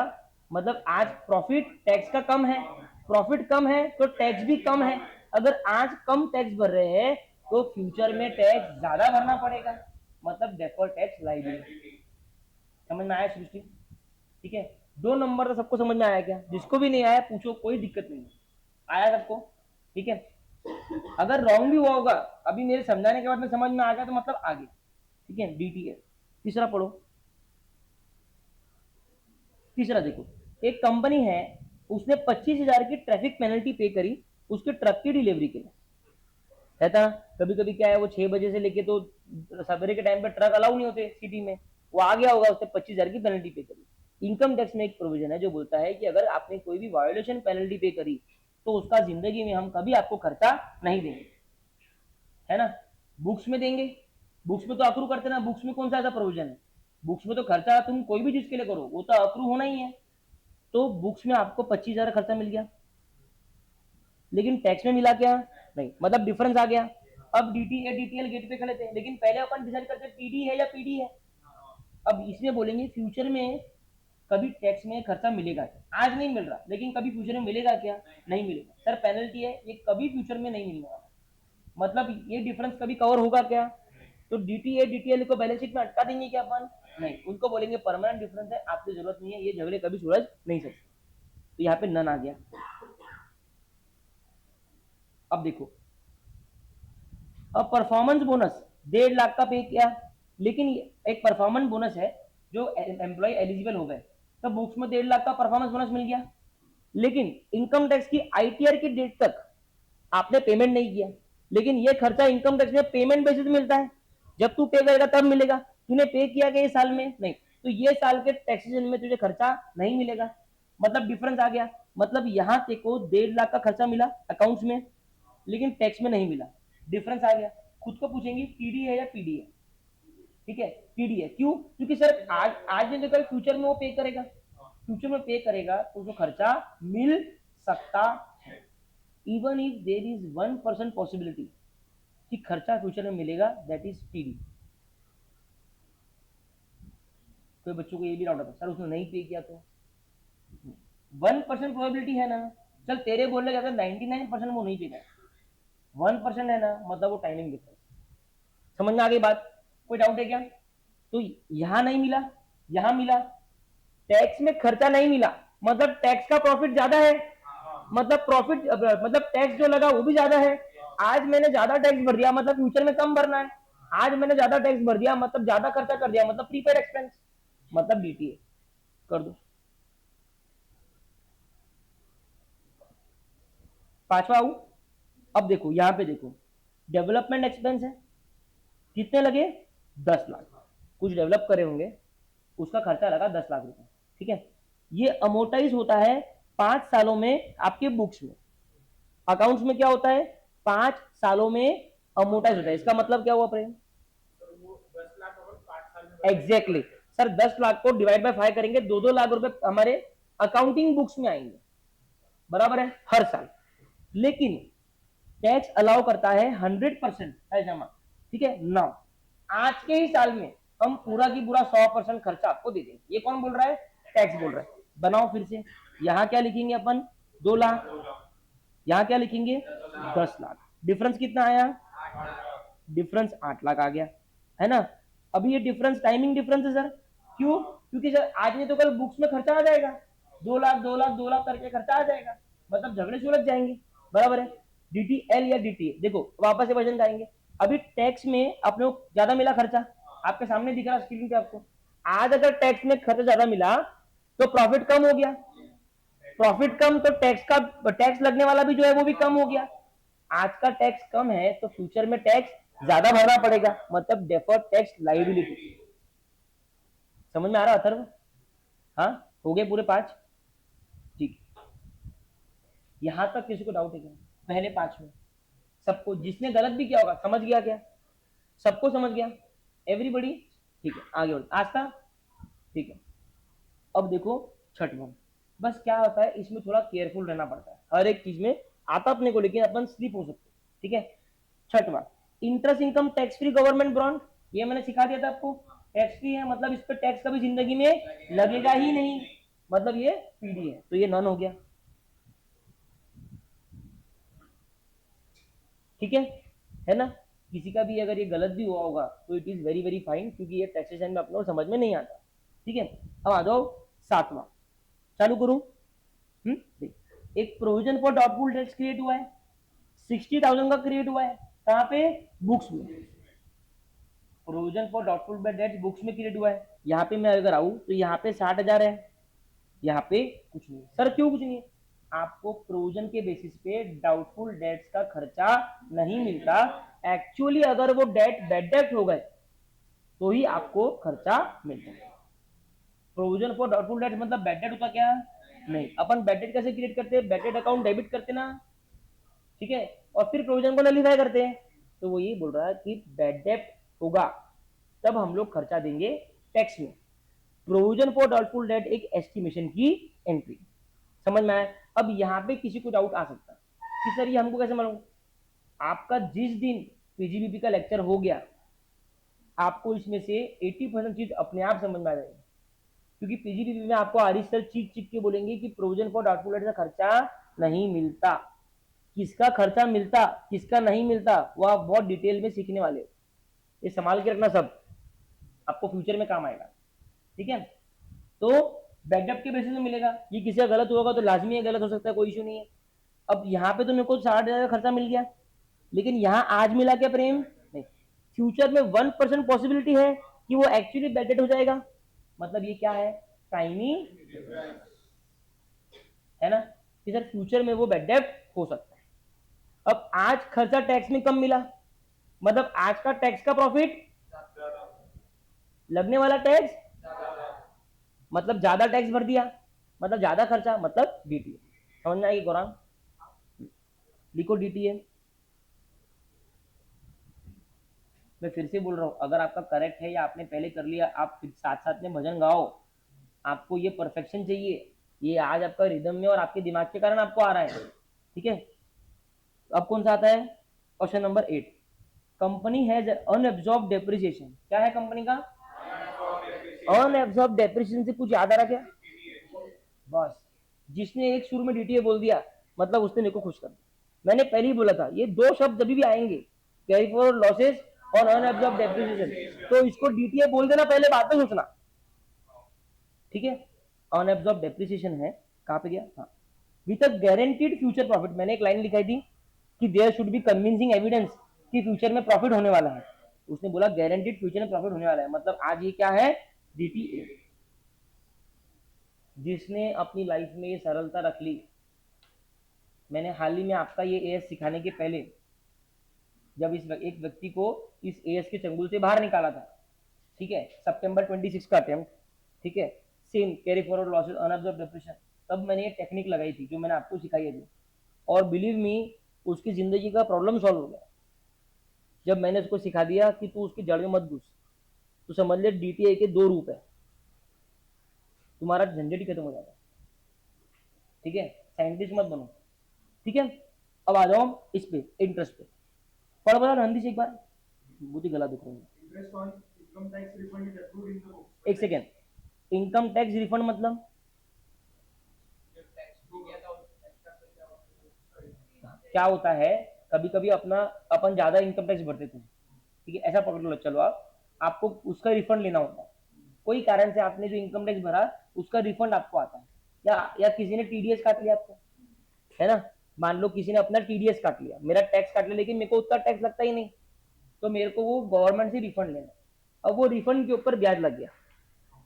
मतलब आज प्रॉफिट टैक्स का कम है, प्रॉफिट कम है तो टैक्स भी कम है। अगर आज कम टैक्स भर रहे हैं तो फ्यूचर में टैक्स ज्यादा भरना पड़ेगा, मतलब डेफर्ड टैक्स लायबिलिटी। समझ में आया सृष्टि? ठीक है, 2 नंबर तो सबको समझ में आया क्या? जिसको भी नहीं आया पूछो, कोई दिक्कत नहीं, आया सबको? ठीक है, अगर रॉन्ग भी हुआ होगा अभी मेरे समझाने के बाद में समझ में आ गया तो मतलब आगे। ठीक है, डीटीएल। तीसरा पढ़ो, तीसरा देखो, एक कंपनी है, उसने 25,000 की ट्रैफिक पेनल्टी पे करी उसके ट्रक की डिलीवरी के लिए। रहता ना, कभी कभी क्या है, वो 6 बजे से लेके तो सवेरे के टाइम पे ट्रक अलाउ नहीं होते सिटी में, वो आ गया होगा, उसने 25,000 की पेनल्टी पे करी। इनकम टैक्स में एक प्रोविजन है जो बोलता है कि अगर आपने कोई भी वायोलेशन पेनल्टी पे करी तो उसका जिंदगी में हम कभी आपको खर्चा नहीं देंगे, है ना? बुक्स में देंगे, बुक्स में तो अक्रू करते ना, बुक्स में कौन सा ऐसा प्रोविजन है? बुक्स में तो खर्चा तुम कोई भी चीज के लिए करो वो तो अक्रू होना ही है, तो बुक्स में आपको 25,000 खर्चा मिल गया, लेकिन टैक्स में मिला क्या? नहीं, मतलब डिफरेंस आ गया। अब डीटीए डीटीएल गेट पे खड़े थे, लेकिन पहले अपन डिसाइड करते टीडी है या पीडी है। अब इसमें बोलेंगे फ्यूचर में कभी टैक्स में खर्चा मिलेगा क्या? आज नहीं मिल रहा, लेकिन कभी फ्यूचर में मिलेगा क्या? नहीं मिलेगा। सर पेनल्टी है, ये कभी फ्यूचर में नहीं मिलने वाला, मतलब ये डिफरेंस कभी कवर होगा क्या? तो डीटीए डीटीएल को बैलेंस शीट में अटका देंगे क्या अपन? नहीं, उनको बोलेंगे परमानेंट डिफरेंस है, आपकी जरूरत नहीं है, ये झगड़े कभी सुलझ नहीं सकते। तो यहाँ पे नन आ गया। अब देखो, अब परफॉर्मेंस बोनस 1.5 लाख का पे किया, लेकिन एक परफॉर्मेंस बोनस है जो एम्प्लॉय एलिजिबल हो गए, तो बुक्स में 1.5 लाख का परफॉर्मेंस बोनस मिल गया, लेकिन इनकम टैक्स की आईटीआर की डेट तक आपने पेमेंट नहीं किया, लेकिन ये खर्चा इनकम टैक्स में पेमेंट बेसिस मिलता है, जब तू पे करेगा तब मिलेगा। तूने पे किया कि ये साल में नहीं, तो ये साल के टैक्सेशन में तुझे खर्चा नहीं मिलेगा, मतलब डिफरेंस आ गया। मतलब यहाँ ते को 1.5 लाख का खर्चा मिला अकाउंट्स में, लेकिन टैक्स में नहीं मिला, डिफरेंस आ गया। खुद को पूछेंगे पीडी है या पीडी है? ठीक है, पीडी है। क्यों? क्योंकि सर आज नहीं तो कल फ्यूचर में वो पे करेगा, फ्यूचर में पे करेगा तो उसको खर्चा मिल सकता है, even if there is 1% possibility कि खर्चा फ्यूचर में मिलेगा, दैट इज पीडी। कोई बच्चों को ये भी डाउट आता सर उसने नहीं पे किया तो 1% प्रोबेबिलिटी है ना, चल तेरे बोलने जाता 99% वो नहीं पे करेगा, 1% है ना, मतलब वो टाइमिंग डिफरेंस। समझ में आ गई बात? कोई डाउट है क्या? तो यहां नहीं मिला, यहां मिला, टैक्स में खर्चा नहीं मिला, मतलब टैक्स का प्रॉफिट ज्यादा है, मतलब प्रॉफिट मतलब टैक्स जो लगा वो भी ज्यादा है। आज मैंने ज्यादा टैक्स भर दिया, मतलब फ्यूचर में कम भरना है। आज मैंने ज्यादा टैक्स भर दिया, मतलब ज्यादा खर्चा कर दिया, मतलब प्रीपेड एक्सपेंस, मतलब डीटीए कर दो। पांचवा आऊ, अब देखो यहां पे देखो, डेवलपमेंट एक्सपेंस है, कितने लगे? 10 लाख, कुछ डेवलप करे होंगे, उसका खर्चा लगा 10 लाख रुपए। ठीक है, ये अमोटाइज होता है 5 सालों में आपके बुक्स में, अकाउंट्स में क्या होता है 5 सालों में अमोटाइज होता है। इसका मतलब क्या हुआ प्रेम? एग्जैक्टली सर, 10 लाख को डिवाइड बाय 5 करेंगे, 2-2 लाख रुपए हमारे अकाउंटिंग बुक्स में आएंगे, बराबर है, हर साल। लेकिन टैक्स अलाउ करता है 100% है जमा। ठीक है ना, आज के ही साल में हम पूरा की पूरा 100% खर्चा आपको दे देंगे। ये कौन बोल रहा है? टैक्स बोल रहा है। बनाओ फिर से, यहाँ क्या लिखेंगे अपन? 2 लाख, यहाँ क्या लिखेंगे? 10 लाख। डिफरेंस कितना आया? डिफरेंस 8 लाख आ गया, है ना? अभी ये डिफरेंस टाइमिंग डिफरेंस है सर, क्यों? क्योंकि सर आज नहीं तो कल बुक्स में खर्चा आ जाएगा, 2 लाख 2 लाख 2 लाख करके खर्चा आ जाएगा, मतलब झगड़े सुलझ जाएंगे। बराबर है, DTL या DTA। देखो वापस से क्वेश्चन आएंगे, अभी टैक्स में अपने को ज्यादा मिला खर्चा, आपके सामने दिख रहा स्क्रीन पे आपको। आज अगर टैक्स में खर्चा ज्यादा मिला तो प्रॉफिट कम हो गया, प्रॉफिट कम तो टैक्स लगने वाला भी जो है वो भी कम हो गया। आज का टैक्स कम है तो फ्यूचर में टैक्स ज्यादा भरना पड़ेगा, मतलब डेफर्ड टैक्स लाइबिलिटी। समझ में आ रहा अथर्व? हाँ, हो गए पूरे 5? ठीक, यहां तक किसी को डाउट है क्या पहले 5 में? सबको, जिसने गलत भी किया होगा समझ गया क्या? सबको समझ गया, एवरीबडी? ठीक है, आगे बढ़ो। आज था, ठीक है। अब देखो छठवां, बस क्या होता है इसमें थोड़ा केयरफुल रहना पड़ता है, हर एक चीज में आता अपने को, लेकिन अपन स्लिप हो सकते, ठीक है। छठवां, interest income tax free government bond, ये मैंने सिखा दिया था आपको। टैक्स फ्री है मतलब इस पर टैक्स कभी जिंदगी में लगेगा ही नहीं, मतलब ये पीडी है, तो ये नॉन हो गया, ठीक है ना। किसी का भी अगर ये गलत भी हुआ होगा तो it is very very fine, क्योंकि ये टैक्सेशन में अपने को समझ में नहीं आता, ठीक है। अब आ जाओ सातवां, चालू करूं। देख, एक provision for doubtful dates create हुआ है, 60,000 का क्रिएट हुआ है, कहां पे? बुक्स में। Provision for doubtful dates books में क्रिएट हुआ है, यहाँ पे मैं अगर आऊं तो यहाँ पे 60,000 है, यहाँ पे कुछ नहीं। सर क्यों कुछ नहीं? आपको प्रोविजन के बेसिस पे डाउटफुल डेट्स का खर्चा नहीं मिलता, एक्चुअली अगर वो डेट बैड डेट हो गए तो ही आपको खर्चा मिलता है। प्रोविजन फॉर डाउटफुल डेट मतलब बैड डेट होता क्या नहीं, अपन बैड डेट कैसे क्रिएट करते हैं? बैड डेट अकाउंट डेबिट करते ना, ठीक है, और फिर प्रोविजन को नलीफाई करते हैं। तो वो ये बोल रहा है कि बैड डेट होगा तब हम लोग खर्चा देंगे टैक्स में। प्रोविजन फॉर डाउटफुल डेट एक एस्टिमेशन की एंट्री, समझ में आया? अब यहाँ पे किसी को डाउट आ सकता है कि सर ये हमको कैसे मालूम? आपका जिस दिन पीजीबीपी का लेक्चर हो गया आपको इसमें से 80% चीज अपने आप समझ में आ जाएगी, क्योंकि पीजीबीपी में आपको आरिफ सर चीख चीख के बोलेंगे कि प्रोविजन फॉर डाउटफुल डेट का खर्चा नहीं मिलता, किसका खर्चा मिलता किसका नहीं मिलता वो आप बहुत डिटेल में सीखने वाले हो, ये संभाल के रखना, सब आपको फ्यूचर में काम आएगा, ठीक है। तो बैकअप के बेसिस में मिलेगा, ये किसी का गलत होगा तो लाजमी है गलत हो सकता है, कोई इशू नहीं है। अब यहाँ पे तो मेरे को 60,000 का खर्चा मिल गया, लेकिन यहाँ आज मिला क्या प्रेम? नहीं, फ्यूचर में 1% पॉसिबिलिटी है कि वो एक्चुअली बैडेड हो जाएगा, मतलब ये क्या है? टाइमी, है ना, कि सर फ्यूचर में वो बैडेड हो सकता है। अब आज खर्चा टैक्स में कम मिला, मतलब आज का टैक्स का प्रॉफिट, लगने वाला टैक्स मतलब ज्यादा टैक्स भर दिया, मतलब ज्यादा खर्चा, मतलब डीटीए। समझ में आएगी गौरांग? लिखो डीटीए। मैं फिर से बोल रहा हूँ, अगर आपका करेक्ट है या आपने पहले कर लिया, आप साथ साथ में भजन गाओ, आपको ये परफेक्शन चाहिए, ये आज आपका रिदम में और आपके दिमाग के कारण आपको आ रहा है, ठीक है। अब कौन सा आता है? Question number 8, company has unabsorbed depreciation. क्या है कंपनी का? अनएब्सॉर्ब डेप्रिसिएशन से कुछ याद आ रहा क्या? बस, जिसने एक शुरू में डीटीए बोल दिया मतलब उसने मेरे को खुश कर दिया। मैंने पहले ही बोला था ये दो शब्द जब भी आएंगे, कैरी फॉरवर्ड लॉसेस और अनएब्सॉर्ब डेप्रिसिएशन, तो इसको डीटीए बोल देना, पहले बात में सोचना, ठीक है। अनएब्सॉर्ब डेप्रिसिएशन है, कहां पे गया? हाँ, with a guaranteed future profit. मैंने एक लाइन लिखाई थी कि there should be convincing evidence कि फ्यूचर में प्रॉफिट होने वाला है, उसने बोला गारंटीड फ्यूचर में प्रॉफिट होने वाला है, मतलब आज ये क्या है? डीटीए। जिसने अपनी लाइफ में ये सरलता रख ली, मैंने हाल ही में आपका ये एएस सिखाने के पहले जब एक व्यक्ति को इस एएस के चंगुल से बाहर निकाला था, ठीक है, सितंबर 26 का अटेम्प्ट, ठीक है, same carry forward losses unabsorbed depreciation, तब मैंने ये टेक्निक लगाई थी जो मैंने आपको सिखाई है, और बिलीव मी उसकी जिंदगी का प्रॉब्लम सॉल्व हो गया। जब मैंने उसको सिखा दिया कि तू उसकी जड़ में मत घुस, तो समझ ले डीटीए के 2 रूप है, तुम्हारा झंझट ही खत्म हो जाएगा, ठीक है। साइंटिस्ट मत बनो, ठीक है। अब आ जाओ इस पे, इंटरेस्ट पे। पढ़ बता रणदीप से एक बार, मुझे गला दुख रहा है। एक सेकेंड, इनकम टैक्स रिफंड मतलब क्या होता है? कभी कभी अपन ज्यादा इनकम टैक्स भरते थे, ठीक है, ऐसा पकड़ लो, चलो आप, आपको उसका रिफंड लेना होता है, कोई कारण से आपने जो इनकम टैक्स भरा उसका रिफंड आपको आता है, या किसी ने टीडीएस काट लिया आपको, है ना, मान लो किसी ने अपना टीडीएस काट लिया, मेरा टैक्स काट लिया, लेकिन मेरे को उतना टैक्स लगता ही नहीं, तो मेरे को वो गवर्नमेंट से रिफंड लेना है। अब वो रिफंड के ऊपर ब्याज लग गया,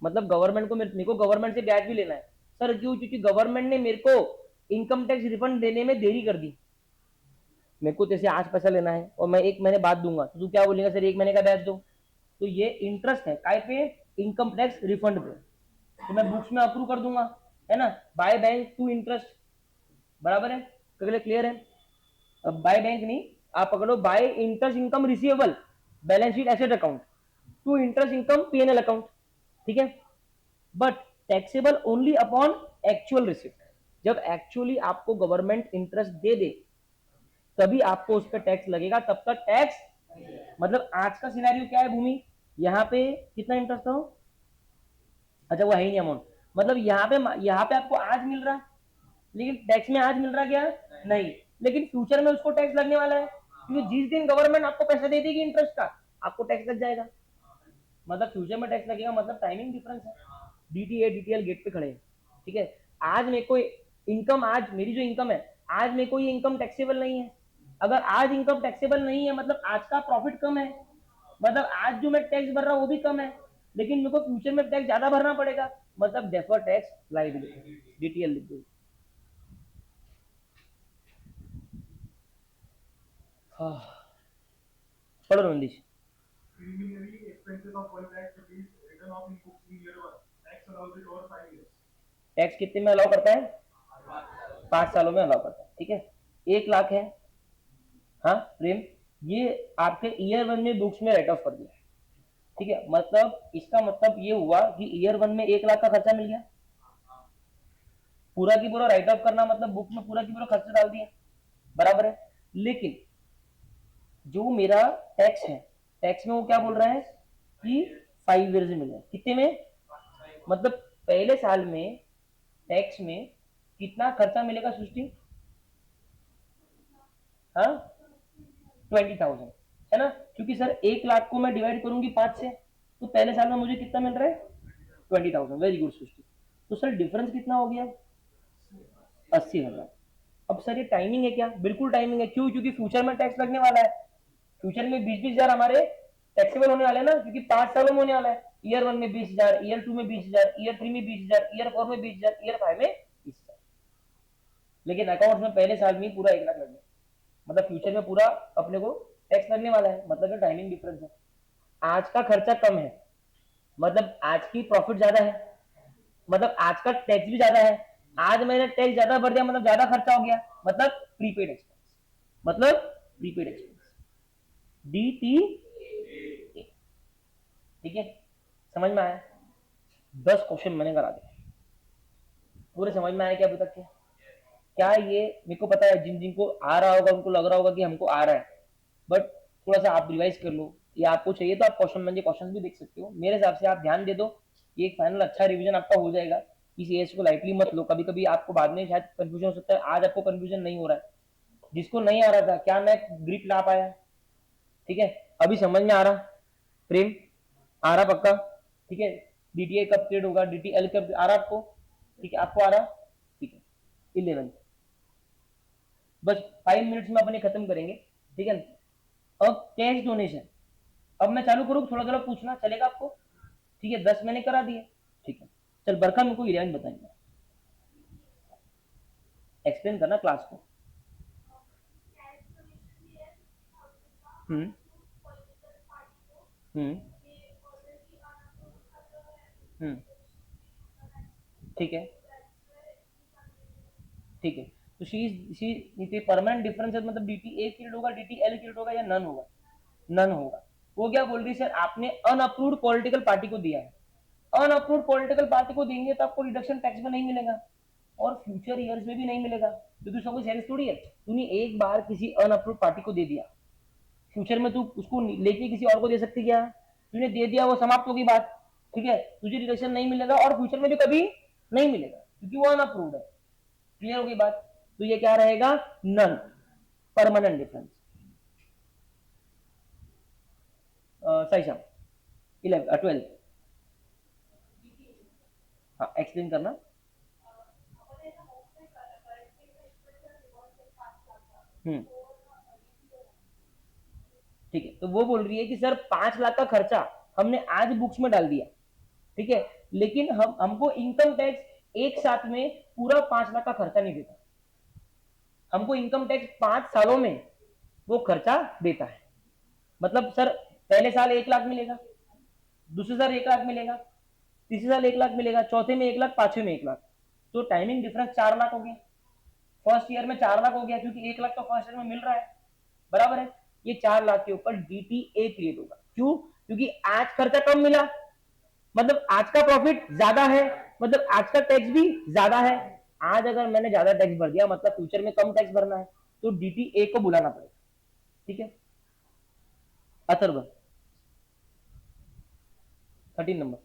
मतलब गवर्नमेंट को, मेरे को गवर्नमेंट से ब्याज भी लेना है। सर क्यों? क्योंकि गवर्नमेंट ने मेरे को इनकम टैक्स रिफंड देने में देरी कर दी। मेरे को जैसे आज पैसा लेना है और मैं 1 महीने बाद दूंगा, तो तू क्या बोलेगा, सर 1 महीने का ब्याज दो। तो ये इंटरेस्ट है काय पे? इनकम टैक्स रिफंड पे। तो मैं बुक्स में अप्रूव कर दूंगा, है ना, बाय बैंक टू इंटरेस्ट, बराबर है, क्लियर है। अब बाय बैंक नहीं, आप पकड़ो by interest income receivable balance sheet asset account to interest income PNL account, ठीक है। But taxable only upon actual receipt, जब एक्चुअली आपको गवर्नमेंट इंटरेस्ट दे दे तभी आपको उस पर टैक्स लगेगा, तब तक टैक्स। मतलब आज का सिनेरियो क्या है भूमि, यहाँ पे कितना इंटरेस्ट था? अच्छा वो है ही नहीं अमाउंट, मतलब यहाँ पे आपको आज मिल रहा है, लेकिन टैक्स में आज मिल रहा क्या? नहीं, लेकिन फ्यूचर में उसको टैक्स लगने वाला है, क्योंकि जिस दिन गवर्नमेंट आपको पैसा दे देगी इंटरेस्ट का, आपको टैक्स लग जाएगा, मतलब फ्यूचर में टैक्स लगेगा, मतलब टाइमिंग डिफरेंस है। डीटीए डीटीएल गेट पे खड़े हैं, ठीक है। आज मेरे को इनकम, आज मेरी जो इनकम है, आज मेरे को ये इनकम टैक्सेबल नहीं है। अगर आज इनकम टैक्सेबल नहीं है, मतलब आज का प्रॉफिट कम है, मतलब आज जो मैं टैक्स भर रहा हूँ वो भी कम है, लेकिन मेरे को फ्यूचर में टैक्स ज्यादा भरना पड़ेगा, मतलब डेफर टैक्स लायबिलिटी, डीटीएल लिख दो। पढ़ो Nandish. Preliminary expenses of 1 lakh rupees written off in books in year 1. Tax allows it over 5 years. Tax कितने में अलाउ करता है? 5 सालों में अलाउ करता है, ठीक है। 1 लाख है, हाँ प्रेम, ये आपके ईयर 1 में बुक्स में राइट ऑफ कर दिया, ठीक है। मतलब इसका मतलब ये हुआ कि ईयर 1 में 1 लाख का खर्चा मिल गया, पूरा की पूरा राइट ऑफ करना मतलब बुक में पूरा की पूरा खर्चा डाल दिया, बराबर है। लेकिन जो मेरा टैक्स है, टैक्स में वो क्या बोल रहा है कि 5 ईयर्स में मिले, कितने में? मतलब पहले साल में टैक्स में कितना खर्चा मिलेगा सृष्टि? हाँ 20,000, है ना, क्योंकि सर 1 लाख को मैं डिवाइड करूंगी 5 से, तो पहले साल में मुझे कितना मिल रहा है? 20,000, वेरी गुड सृष्टि। तो सर डिफरेंस कितना हो गया? 80,000। अब सर ये टाइमिंग है क्या? बिल्कुल टाइमिंग है, क्यों? क्योंकि फ्यूचर में टैक्स लगने वाला है, फ्यूचर में 20-20 हजार हमारे टैक्सेबल होने वाले हैं ना, क्योंकि 5 सालों में होने वाला है। ईयर 1 में 20,000, ईयर 2 में 20,000, ईयर 3 में 20,000, ईयर 4 में 20,000, ईयर 5 में 20,000, लेकिन अकाउंट में पहले साल में पूरा 1 लाख लगने, मतलब फ्यूचर में पूरा अपने को टैक्स लगने वाला है, मतलब टाइमिंग डिफरेंस है। आज का खर्चा कम है, मतलब आज की प्रॉफिट ज्यादा है, मतलब आज का टैक्स भी ज्यादा है, आज मैंने टैक्स ज्यादा भर दिया, मतलब ज्यादा खर्चा हो गया, मतलब प्रीपेड एक्सपेंस, मतलब प्रीपेड एक्सपेंस, डी टी, ठीक है। समझ में आया? 10 क्वेश्चन मैंने करा दिया, पूरे समझ में आया क्या अभी तक के? क्या ये मेरे को पता है, जिन जिनको आ रहा होगा उनको लग रहा होगा कि हमको आ रहा है, बट थोड़ा सा आप रिवाइज कर लो, या आपको चाहिए तो आप क्वेश्चन भी देख सकते हो, मेरे हिसाब से आप ध्यान दे दो, ये एक फाइनल अच्छा रिवीजन आपका हो जाएगा। इस एज को लाइटली मत लो, कभी कभी आपको बाद में शायद कंफ्यूजन हो सकता है, आज आपको कंफ्यूजन नहीं हो रहा है, जिसको नहीं आ रहा था, क्या मैं ग्रिप ला पाया? ठीक है, अभी समझ में आ रहा? प्रेम आ रहा पक्का? ठीक है, डीटीए कब क्रिएट होगा, डीटीएल कब आ रहा आपको? ठीक है, आपको आ रहा? ठीक है, 11, बस 5 मिनट्स में अपने खत्म करेंगे, ठीक है। अब कैश डोनेशन, अब मैं चालू करूँ, थोड़ा थोड़ा पूछना चलेगा आपको? ठीक है, 10 मैंने करा दिए, ठीक है। चल बरखा मेरे को 11 बताएंगे, एक्सप्लेन करना क्लास को। हम्म हम्म हम्म ठीक है, ठीक है। तो शी परमानेंट डिफरेंस है, मतलब डीटी ए क्रिएट होगा, डीटी एल क्रिएट होगा, या नन होगा? नन होगा। वो क्या बोल रही है सर, आपने अनअप्रूव्ड पॉलिटिकल पार्टी को दिया है, अनअप्रूव्ड पॉलिटिकल पार्टी को देंगे तो आपको रिडक्शन टैक्स में नहीं मिलेगा, और फ्यूचर ईयर्स में भी नहीं मिलेगा, क्योंकि उसका कोई सेंस थोड़ी है। तूने एक बार किसी अनअप्रूव्ड पार्टी को दे दिया, फ्यूचर में तू उसको लेके किसी और को दे सकती क्या? तूने दे दिया, वो समाप्त होगी बात, ठीक है, तुझे रिडक्शन नहीं मिलेगा और फ्यूचर में भी कभी नहीं मिलेगा, क्योंकि वो अनअप्रूव्ड है। क्लियर होगी बात? तो ये क्या रहेगा? None, permanent difference. सही शाम 12, हाँ एक्सप्लेन करना। ठीक है, तो वो बोल रही है कि सर 5 लाख का खर्चा हमने आज बुक्स में डाल दिया, ठीक है, लेकिन हमको इनकम टैक्स एक साथ में पूरा 5 लाख का खर्चा नहीं देता, हमको इनकम टैक्स 5 सालों में वो खर्चा देता है। मतलब सर पहले साल 1 लाख मिलेगा, दूसरे साल 1 लाख मिलेगा, तीसरे साल 1 लाख मिलेगा, चौथे में 1 लाख, पांचवें में 1 लाख, तो टाइमिंग डिफरेंस 4 लाख हो गया। फर्स्ट ईयर में 4 लाख हो गया क्योंकि 1 लाख तो फर्स्ट ईयर में मिल रहा है, बराबर है। ये 4 लाख के ऊपर डीटीए क्रिएट होगा। क्यों? क्योंकि आज खर्चा कम मिला, मतलब आज का प्रॉफिट ज्यादा है, मतलब आज का टैक्स भी ज्यादा है। आज अगर मैंने ज्यादा टैक्स भर दिया मतलब फ्यूचर में कम टैक्स भरना है, तो डीटीए को बुलाना पड़ेगा, ठीक है। अथर्व 13 नंबर।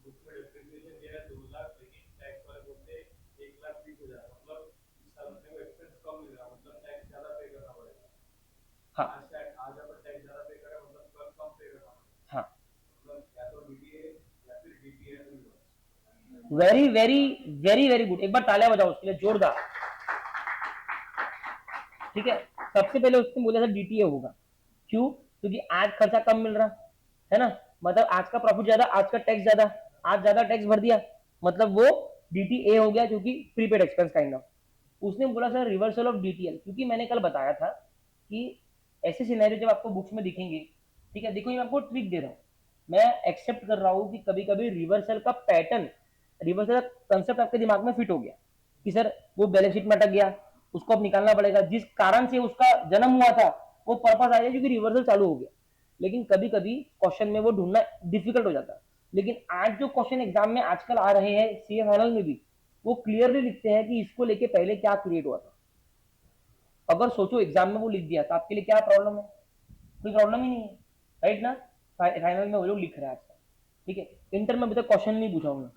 उसमें डेप्रिसिएशन दिया है 2 लाख, लेकिन टैक्स वाले बोलते हैं 1,20,000, मतलब इस साल में वो एक्सपेंस कम मिल रहा, मतलब टैक्स ज्यादा पे करना पड़ेगा। हाँ आज अपन टैक्स ज्यादा पे करें मतलब कल कम पे करना पड़ेगा, हाँ, मतलब या तो डीटीए या फिर DTA. Very very very very good, एक बार तालियां बजाओ उसके लिए जोरदार, ठीक है। सबसे पहले उसने बोला था डीटीए होगा, क्यों? क्योंकि आज खर्चा कम मिल रहा है ना, मतलब आज का प्रॉफिट ज्यादा, आज का टैक्स ज्यादा, आज ज्यादा टैक्स भर दिया, मतलब वो डीटीए हो गया, क्योंकि प्रीपेड एक्सपेंस काइंड ऑफ। उसने बोला सर रिवर्सल ऑफ डीटीएल, क्योंकि मैंने कल बताया था कि ऐसे सिनेरियो जब आपको बुक्स में दिखेंगे, ठीक है, देखो ये मैं आपको ट्रिक दे रहा हूँ, मैं एक्सेप्ट कर रहा हूँ कि कभी कभी रिवर्सल का पैटर्न, रिवर्सल का कंसेप्ट आपके दिमाग में फिट हो गया कि सर वो बैलेंस शीट में अटक गया, उसको अब निकालना पड़ेगा, जिस कारण से उसका जन्म हुआ था वो पर्पस आ गया क्योंकि रिवर्सल चालू हो गया। लेकिन कभी कभी क्वेश्चन में वो ढूंढना डिफिकल्ट हो जाता है। लेकिन आज जो क्वेश्चन एग्जाम में आजकल आ रहे हैं सीए फाइनल में भी, वो क्लियरली लिखते हैं कि इसको लेके पहले क्या क्रिएट हुआ था। अगर सोचो एग्जाम में वो लिख दिया तो आपके लिए क्या प्रॉब्लम है? कोई प्रॉब्लम ही नहीं है, राइट ना। फाइनल में वो लोग लिख रहे हैं आजकल, ठीक है। इंटर में अभी तक क्वेश्चन नहीं पूछा हूँ,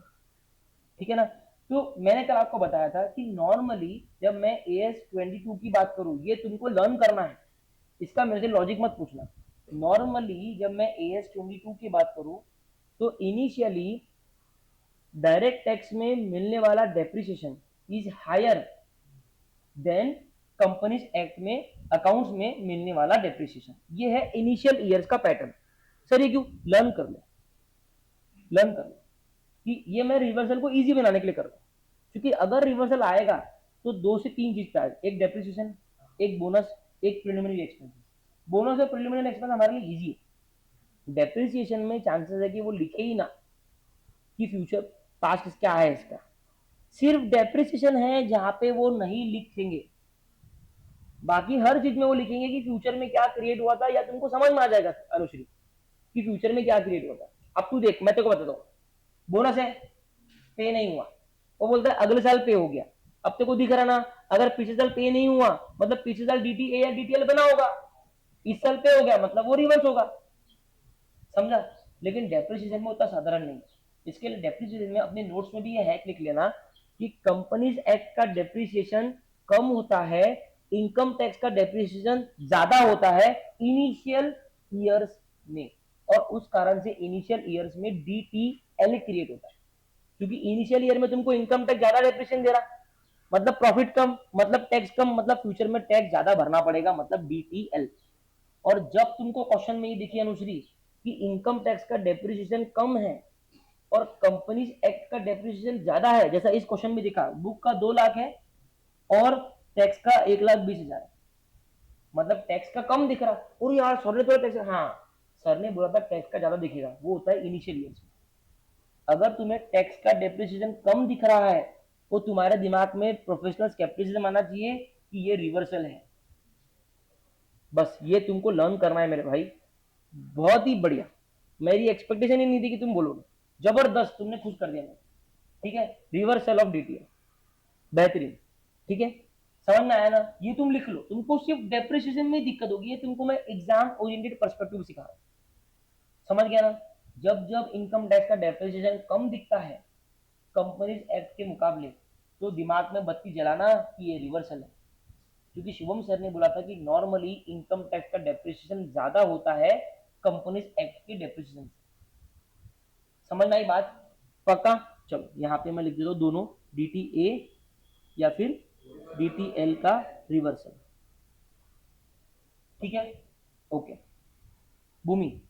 ठीक है ना। तो मैंने कल आपको बताया था कि नॉर्मली जब मैं AS22 की बात करूं, ये तुमको लर्न करना है, इसका मेरे से लॉजिक मत पूछना। नॉर्मली जब मैं AS22 की बात करूं, तो इनिशियली डायरेक्ट टैक्स में मिलने वाला depreciation is higher than companies act में अकाउंट्स में मिलने वाला डेप्रिसिएशन। ये है इनिशियल ईयर्स का पैटर्न। सर ये क्यों? लर्न कर लो, लर्न कर लो कि ये मैं रिवर्सल को इजी बनाने के लिए कर रहा हूँ। क्योंकि अगर रिवर्सल आएगा तो 2 से 3 चीज का आएगा, एक डेप्रिसिएशन, एक बोनस, एक प्रिलिमिनरी एक्सपेंस। बोनस और प्रिलिमिनरी एक्सपेंस हमारे लिए इजी है। डेप्रिसिएशन में चांसेस है कि वो लिखे ही ना कि फ्यूचर पास्ट क्या है इसका, सिर्फ डेप्रिसिएशन है जहां पे वो नहीं लिखेंगे, बाकी हर चीज में वो लिखेंगे कि फ्यूचर में क्या क्रिएट हुआ था, या तुमको समझ में आ जाएगा अनुश्री कि फ्यूचर में क्या क्रिएट हुआ था। अब तू देख, मैं तेरे को बताता हूँ, बोनस है, पे नहीं हुआ, वो बोलता है अगले साल पे हो गया। अब तेरे को दिख रहा ना, अगर पिछले साल पे नहीं हुआ मतलब पिछले साल डीटीए या डीटीएल बना होगा, इस साल पे हो गया मतलब वो रिवर्स होगा, समझा। लेकिन डेप्रिसिएशन में उतना साधारण नहीं है। इसके लिए डेप्रिसिएशन में अपने नोट्स में भी ये हैक लिख लेना कि कंपनीज एक्ट का डेप्रिसिएशन कम होता है, इनकम टैक्स का डेप्रिसिएशन ज्यादा होता है इनिशियल ईयर्स में, और उस कारण से इनिशियल ईयर्स में डीटीएल क्रिएट होता है। क्योंकि इनिशियल ईयर में तुमको इनकम टैक्स ज्यादा डेप्रिसिएशन दे रहा, मतलब प्रॉफिट कम, मतलब टैक्स कम, मतलब फ्यूचर में टैक्स ज्यादा भरना पड़ेगा, मतलब डीटीएल। और जब तुमको क्वेश्चन में ये दिखी अनुश्री कि इनकम टैक्स का डेप्रिसिएशन कम है और कंपनीज एक्ट का डेप्रिसिएशन ज्यादा है, जैसा इस क्वेश्चन में दिखा, बुक का 2 लाख है और टैक्स का 1,20,000 है, मतलब टैक्स का कम दिख रहा। और यार सर ने तो टैक्स, हाँ सर ने बोला था टैक्स का ज्यादा दिखेगा, वो होता है इनिशियल ईयर्स में। अगर तुम्हें टैक्स का डेप्रिसिएशन कम दिख रहा है तो तुम्हारे दिमाग में प्रोफेशनल स्केप्टिसिज्म आना चाहिए कि ये रिवर्सल है। बस ये तुमको लर्न करना है मेरे भाई, बहुत ही बढ़िया। मेरी एक्सपेक्टेशन ही नहीं थी कि तुम बोलोगे, जबरदस्त, तुमने खुश कर दिया मुझे, ठीक है। रिवर्सल ऑफ डीटीएल, बेहतरीन, ठीक है। समझ में आया ना? ये तुम लिख लो, तुमको सिर्फ डेप्रिसिएशन में दिक्कत होगी, ये तुमको मैं एग्जाम ओरिएंटेड पर्सपेक्टिव सिखा रहा हूँ, समझ गया ना। जब जब इनकम टैक्स का डेप्रिसिएशन कम दिखता है कंपनीज एक्ट के मुकाबले, तो दिमाग में बत्ती जलाना कि ये रिवर्सल है। क्योंकि शुभम सर ने बोला था कि नॉर्मली इनकम टैक्स का डेप्रिसिएशन ज्यादा होता है कंपनीज एक्ट के डेप्रिसिएशन से। समझ में आई बात? पक्का? चलो यहाँ पे मैं लिख देता हूँ दोनों, डीटीए या फिर DTL का रिवर्सल, ठीक है, ओके। भूमि,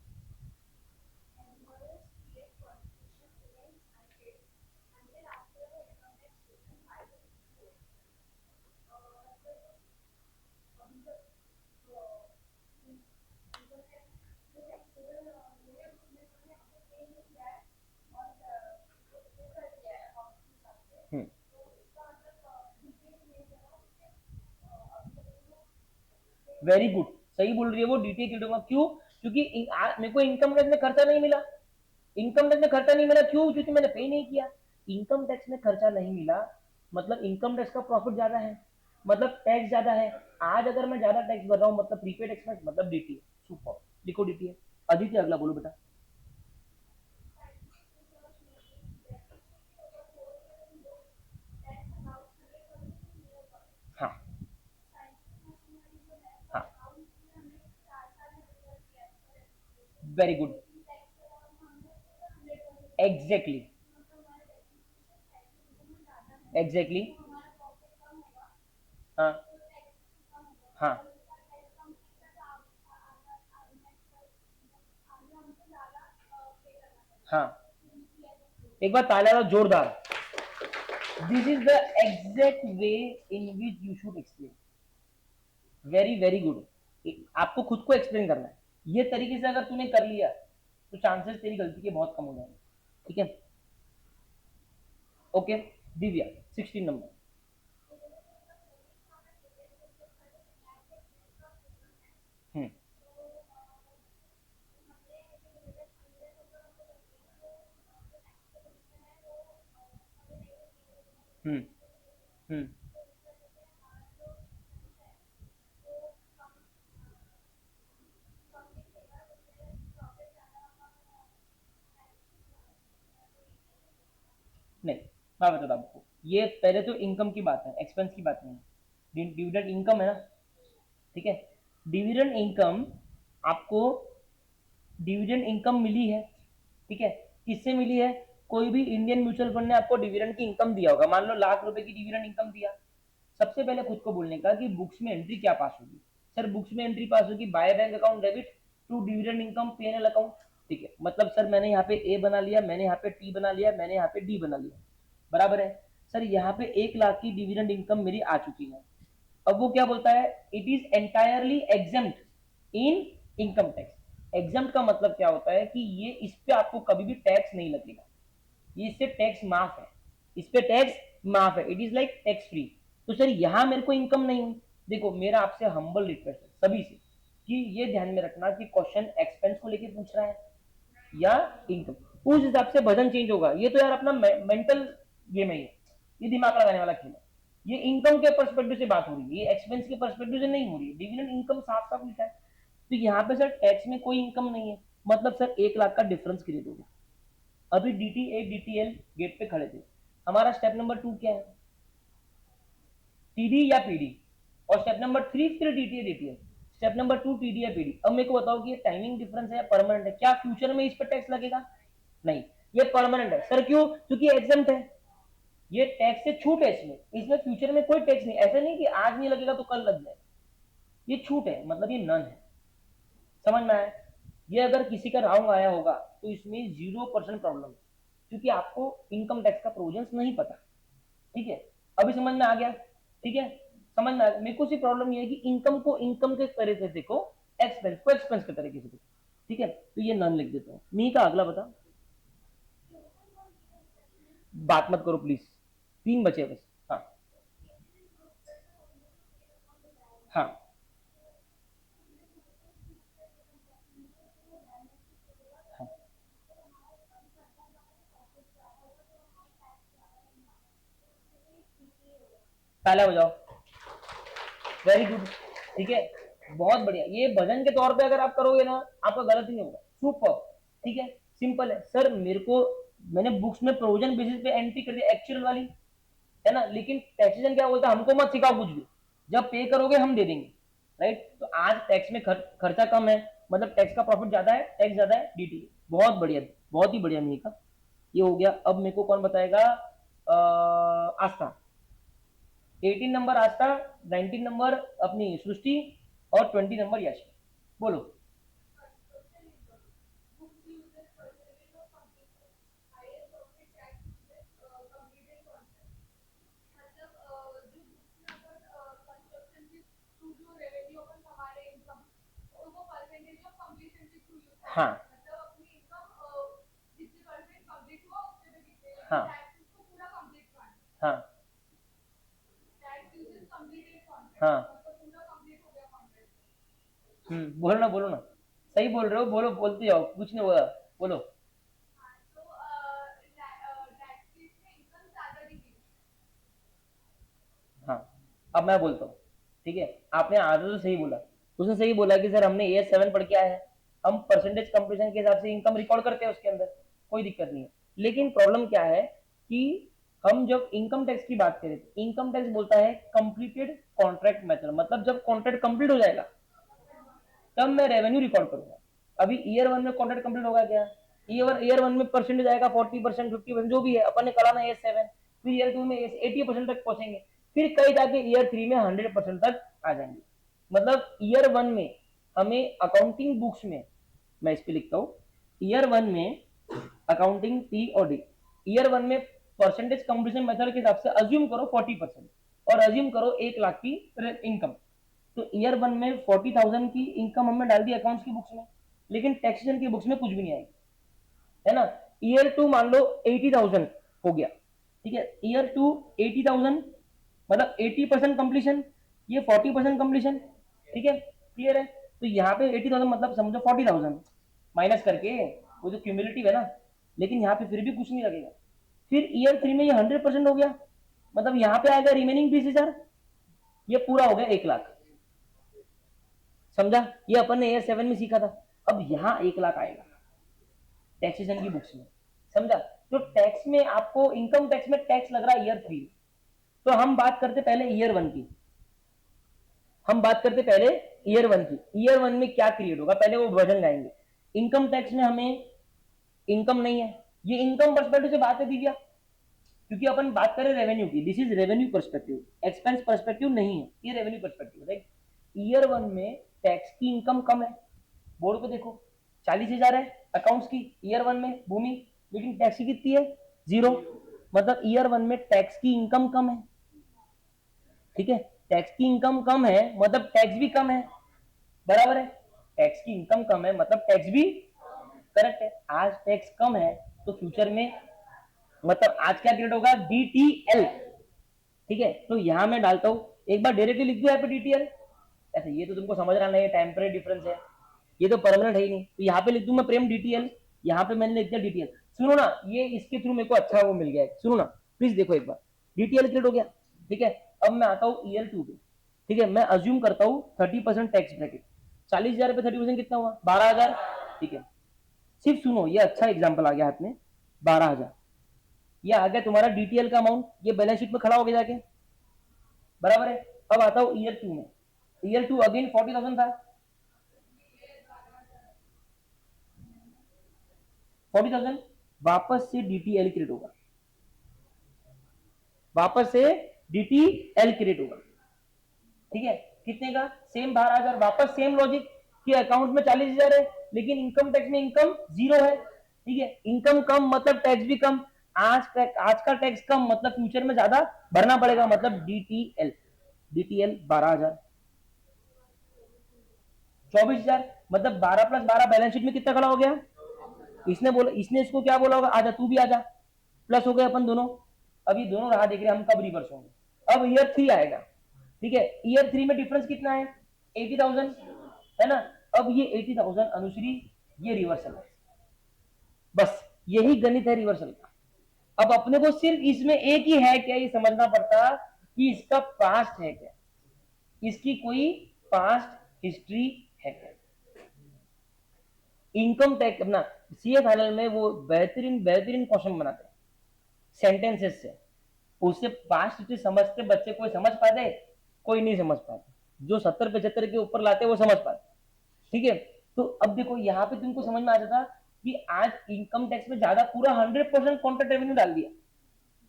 वेरी गुड, सही बोल रही है वो, DTL क्रेडिट होगा, क्यों? क्योंकि मेरे को इनकम टैक्स में खर्चा नहीं मिला, इनकम टैक्स में खर्चा नहीं मिला, क्यों? क्योंकि मैंने पे नहीं किया। इनकम टैक्स में खर्चा नहीं मिला मतलब इनकम टैक्स का प्रॉफिट ज्यादा है, मतलब टैक्स ज्यादा है। आज अगर मैं ज्यादा टैक्स भर रहा हूँ मतलब प्रीपेड एक्सपेंस मतलब DTL। सुपर, लिखो DTL। आदित्य अगला बोलो बेटा। हाँ हाँ, वेरी गुड, एग्जैक्टली एग्जैक्टली, हाँ हाँ हाँ, एक बार तालियां दो जोरदार। This is the exact way in which you should explain, very very good. आपको खुद को एक्सप्लेन करना है, ये तरीके से अगर तूने कर लिया तो चांसेस तेरी गलती के बहुत कम हो जाएंगे, ठीक है, ओके। दिव्या, 16 नंबर। हम्म हम्म हम्म, नहीं, मैं बताता हूँ आपको, ये पहले तो इनकम की बात है, एक्सपेंस की बात नहीं है। डिविडेंड इनकम है ना, ठीक है। डिविडेंड इनकम आपको, डिविडेंड इनकम मिली है, ठीक है। किससे मिली है? कोई भी इंडियन म्यूचुअल फंड ने आपको डिविडेंड की इनकम दिया होगा, मान लो लाख रुपए की डिविडेंड इनकम दिया। सबसे पहले खुद को बोलने का कि बुक्स में एंट्री क्या पास होगी। सर बुक्स में एंट्री पास होगी by bank account debit to dividend income P&L account, ठीक है। मतलब सर मैंने यहाँ पे ए बना लिया, मैंने यहाँ पे टी बना लिया, मैंने यहाँ पे डी बना लिया, बराबर है। सर यहाँ पे 1 लाख की डिविडेंड इनकम मेरी आ चुकी है। अब वो क्या बोलता है, it is entirely exempt in income tax. Exempt का मतलब क्या होता है कि ये इस पे आपको कभी भी टैक्स नहीं लगेगा, ये इससे टैक्स माफ है, इस पे टैक्स माफ है, it is like tax free. तो सर यहां मेरे को इनकम नहीं हुई। देखो मेरा आपसे हम्बल रिक्वेस्ट है सभी से कि ये ध्यान में रखना कि क्वेश्चन एक्सपेंस को लेके पूछ रहा है या इनकम, उस हिसाब से वजन चेंज होगा। ये तो यार अपना मेंटल गेम है, ये दिमाग लगाने वाला खेल है। ये इनकम के परस्पेक्टिव से बात हो रही है, ये एक्सपेंस के परस्पेक्टिव से नहीं हो रही है। डिविडेंड इनकम साफ साफ लिखा है, तो यहाँ पे सर टैक्स में कोई इनकम नहीं है, मतलब सर 1 लाख का डिफरेंस क्रिएट हो गया। अभी DTA DTL गेट पे खड़े थे, हमारा स्टेप नंबर 2 क्या है, TD या PD, और स्टेप नंबर 3 फिर DTA DTL, step number 2 TD या PD। अब मेरे को बताओ कि ये टाइमिंग डिफरेंस है या परमानेंट है, क्या फ्यूचर में इस पर टैक्स लगेगा? नहीं, ये परमानेंट है। सर क्यों? क्योंकि एग्जम्प्ट है, ये टैक्स से छूट है, इसमें इसमें फ्यूचर में कोई टैक्स नहीं, ऐसा नहीं कि आज नहीं लगेगा तो कल लग जाए, ये छूट है, मतलब ये नन है। समझ में आया? ये अगर किसी का रॉन्ग आया होगा तो इसमें 0% प्रॉब्लम, क्योंकि आपको इनकम टैक्स का प्रोविजंस नहीं पता, ठीक है। अभी समझ में आ गया, ठीक है, समझ में आ गया। मेरे को सिर्फ प्रॉब्लम ये है कि इनकम को इनकम के तरीके से देखो, एक्सपेंस को एक्सपेंस के तरीके से देखो, ठीक है। तो ये नन लिख देता हूँ। मी का अगला बता, बात मत करो प्लीज, 3 बचे बस। हाँ हाँ, हाँ, ताला बजाओ, वेरी गुड, ठीक है, बहुत बढ़िया। ये भजन के तौर पे अगर आप करोगे ना आपका गलत ही नहीं होगा, सुपर, ठीक है। सिंपल है सर, मेरे को मैंने बुक्स में प्रोविजन बेसिस पे एंट्री कर दी एक्चुअल वाली, है ना, लेकिन टैक्सेशन क्या बोलता है, हमको मत सिखाओ कुछ भी, जब पे करोगे हम दे देंगे, राइट। तो आज टैक्स में खर्चा कम है, मतलब टैक्स का प्रॉफिट ज्यादा है, टैक्स ज्यादा है, DT बहुत बढ़िया, बहुत ही बढ़िया मिनी का, ये हो गया। अब मेरे को कौन बताएगा? आस्था, 18 नंबर आस्था, 19 नंबर अपनी सृष्टि और 20 नंबर यश। बोलो। हाँ हाँ हाँ हाँ। बोलो ना, बोलो ना, सही बोल रहे हो, बोलो, बोलते जाओ, कुछ नहीं हुआ, बोलो। हाँ, अब मैं बोलता हूँ, ठीक है। आपने आधा तो सही बोला, उसने सही बोला कि सर हमने AS7 पढ़ के आए हैं, हम परसेंटेज कंप्लीशन के हिसाब से इनकम रिकॉर्ड करते हैं उसके अंदर, कोई दिक्कत नहीं है। लेकिन प्रॉब्लम क्या है कि हम जब इनकम टैक्स की बात करें, इनकम टैक्स बोलता है कंप्लीटेड कॉन्ट्रैक्ट मेथड, मतलब जब कॉन्ट्रैक्ट कंप्लीट हो जाएगा तब मैं रेवेन्यू रिकॉर्ड करूंगा। अभी ईयर 1 में कॉन्ट्रैक्ट कंप्लीट होगा क्या? ईयर 1 में परसेंटेज आएगा 40%, 50%, जो भी है अपन ने करा ना AS7, फिर ईयर 2 में 80% तक पहुंचेंगे, फिर कहीं जाके ईयर 3 में 100% तक आ जाएंगे। मतलब ईयर 1 में हमें अकाउंटिंग बुक्स में, मैं इस पे लिखता हूँ, ईयर 1 में अकाउंटिंग P और D, ईयर 1 में परसेंटेज कंप्लीशन मेथड के हिसाब से अज्यूम करो 40% और अज्यूम करो 1 लाख की इनकम। तो ईयर 1 में 40,000 की इनकम हमने डाल दी अकाउंट्स की बुक्स में, लेकिन टैक्सेशन की बुक्स में कुछ भी नहीं आएगी, है ना। ईयर 2 मान लो 80,000 हो गया, ठीक है। ईयर 2 80,000 मतलब 80% कंप्लीशन, ये 40% कंप्लीशन, ठीक है, क्लियर है। तो यहाँ पे 80,000 मतलब समझो 40,000 माइनस करके, वो जो क्यूमुलेटिव है ना, लेकिन यहाँ पे फिर भी कुछ नहीं लगेगा। फिर ईयर 3 में ये 100% हो गया, मतलब यहाँ पे आएगा रिमेनिंग 20,000, ये पूरा हो गया 1 लाख। समझा? ये अपन ने AS7 में सीखा था। अब यहाँ 1 लाख आएगा टैक्सेशन की बुक्स में, समझा। तो टैक्स में आपको इनकम टैक्स में टैक्स लग रहा है ईयर 3, तो हम बात करते पहले ईयर 1 की, हम बात करते पहले ईयर 1 की। ईयर 1 में क्या क्रिएट होगा, पहले वो वर्जन लाएंगे। इनकम टैक्स में हमें इनकम नहीं है, ये इनकम पर्सपेक्टिव से बात है दिव्या, क्योंकि अपन बात करें रेवेन्यू की, this is revenue perspective, expense perspective नहीं है, ये रेवेन्यू पर्सपेक्टिव, राइट। ईयर 1 में टैक्स की इनकम कम है, बोर्ड को देखो 40,000 है अकाउंट्स की ईयर 1 में भूमि, लेकिन टैक्स की कितनी है? 0। मतलब ईयर 1 में टैक्स की इनकम कम है, ठीक है। टैक्स की इनकम कम है मतलब टैक्स भी कम है, बराबर है। टैक्स की इनकम कम है मतलब टैक्स भी, करेक्ट है। आज टैक्स कम है तो फ्यूचर में मतलब आज क्या क्रिएट होगा? DTL, ठीक है। तो यहां मैं डालता हूं, एक बार डायरेक्टली लिख दो यहाँ पे DTL, ऐसे ये तो तुमको समझ रहा नहीं, टेम्परेरी डिफरेंस है, ये तो परमानेंट है ही नहीं, तो यहाँ पे लिख दूं मैं प्रेम DTL, यहाँ पे मैंने लिख दिया DTL। सुनो ना, ये इसके थ्रू मेरे को अच्छा वो मिल गया है, सुनो ना प्लीज देखो एक बार, DTL क्रिएट हो गया, ठीक है। अब मैं आता हूँ ईयर 2 पे, ठीक है। मैं अज्यूम करता हूँ 30% टैक्स ब्रैकेट, 40,000 पे 30% कितना हुआ? 12,000, ठीक है। सिर्फ सुनो, ये अच्छा एग्जाम्पल आ गया हाथ में, 12,000, ये आ गया तुम्हारा DTL का अमाउंट, ये बैलेंस शीट में खड़ा हो गया जाके, बराबर है। अब आता हूँ ईयर 2 में, ईयर 2 अगेन 40,000 था, 40,000 वापस से DTL क्रिएट होगा, वापस से DTL क्रिएट होगा, ठीक है। कितने का? सेम 12,000, वापस सेम लॉजिक कि अकाउंट में 40,000 है लेकिन इनकम टैक्स में इनकम 0 है, ठीक है। इनकम कम मतलब टैक्स भी कम, आज का टैक्स कम मतलब फ्यूचर में ज्यादा भरना पड़ेगा, मतलब DTL, DTL 12,000, 24,000, मतलब 12 + 12 बैलेंस शीट में कितना खड़ा हो गया? इसने बोला, इसने इसको क्या बोला होगा? आजा तू भी आजा, प्लस हो गए अपन दोनों। अब ये दोनों राह देख रहे हैं हम कब रिवर्स होंगे। अब ईयर 3 आएगा, ठीक है। ईयर 3 में डिफरेंस कितना है? 80,000, है ना। अब ये 80,000 अनुश्री, ये रिवर्सल है, बस यही गणित है रिवर्सल का। अब अपने को सिर्फ इसमें एक ही है क्या ये समझना पड़ता कि इसका पास्ट है क्या, इसकी कोई पास्ट हिस्ट्री है क्या। इनकम टैक्स अपना CA फाइनल में वो बेहतरीन बेहतरीन क्वेश्चन बनाते हैं सेंटेंसेस से, उससे पास्ट हिस्ट्री समझते बच्चे, कोई समझ पाते, कोई नहीं समझ पाते, जो 70-75 के ऊपर लाते वो समझ पाते, ठीक है। तो अब देखो यहाँ पे तुमको समझ में आ जाता कि आज इनकम टैक्स में ज्यादा पूरा 100% कॉन्ट्रैक्ट रेवेन्यू डाल दिया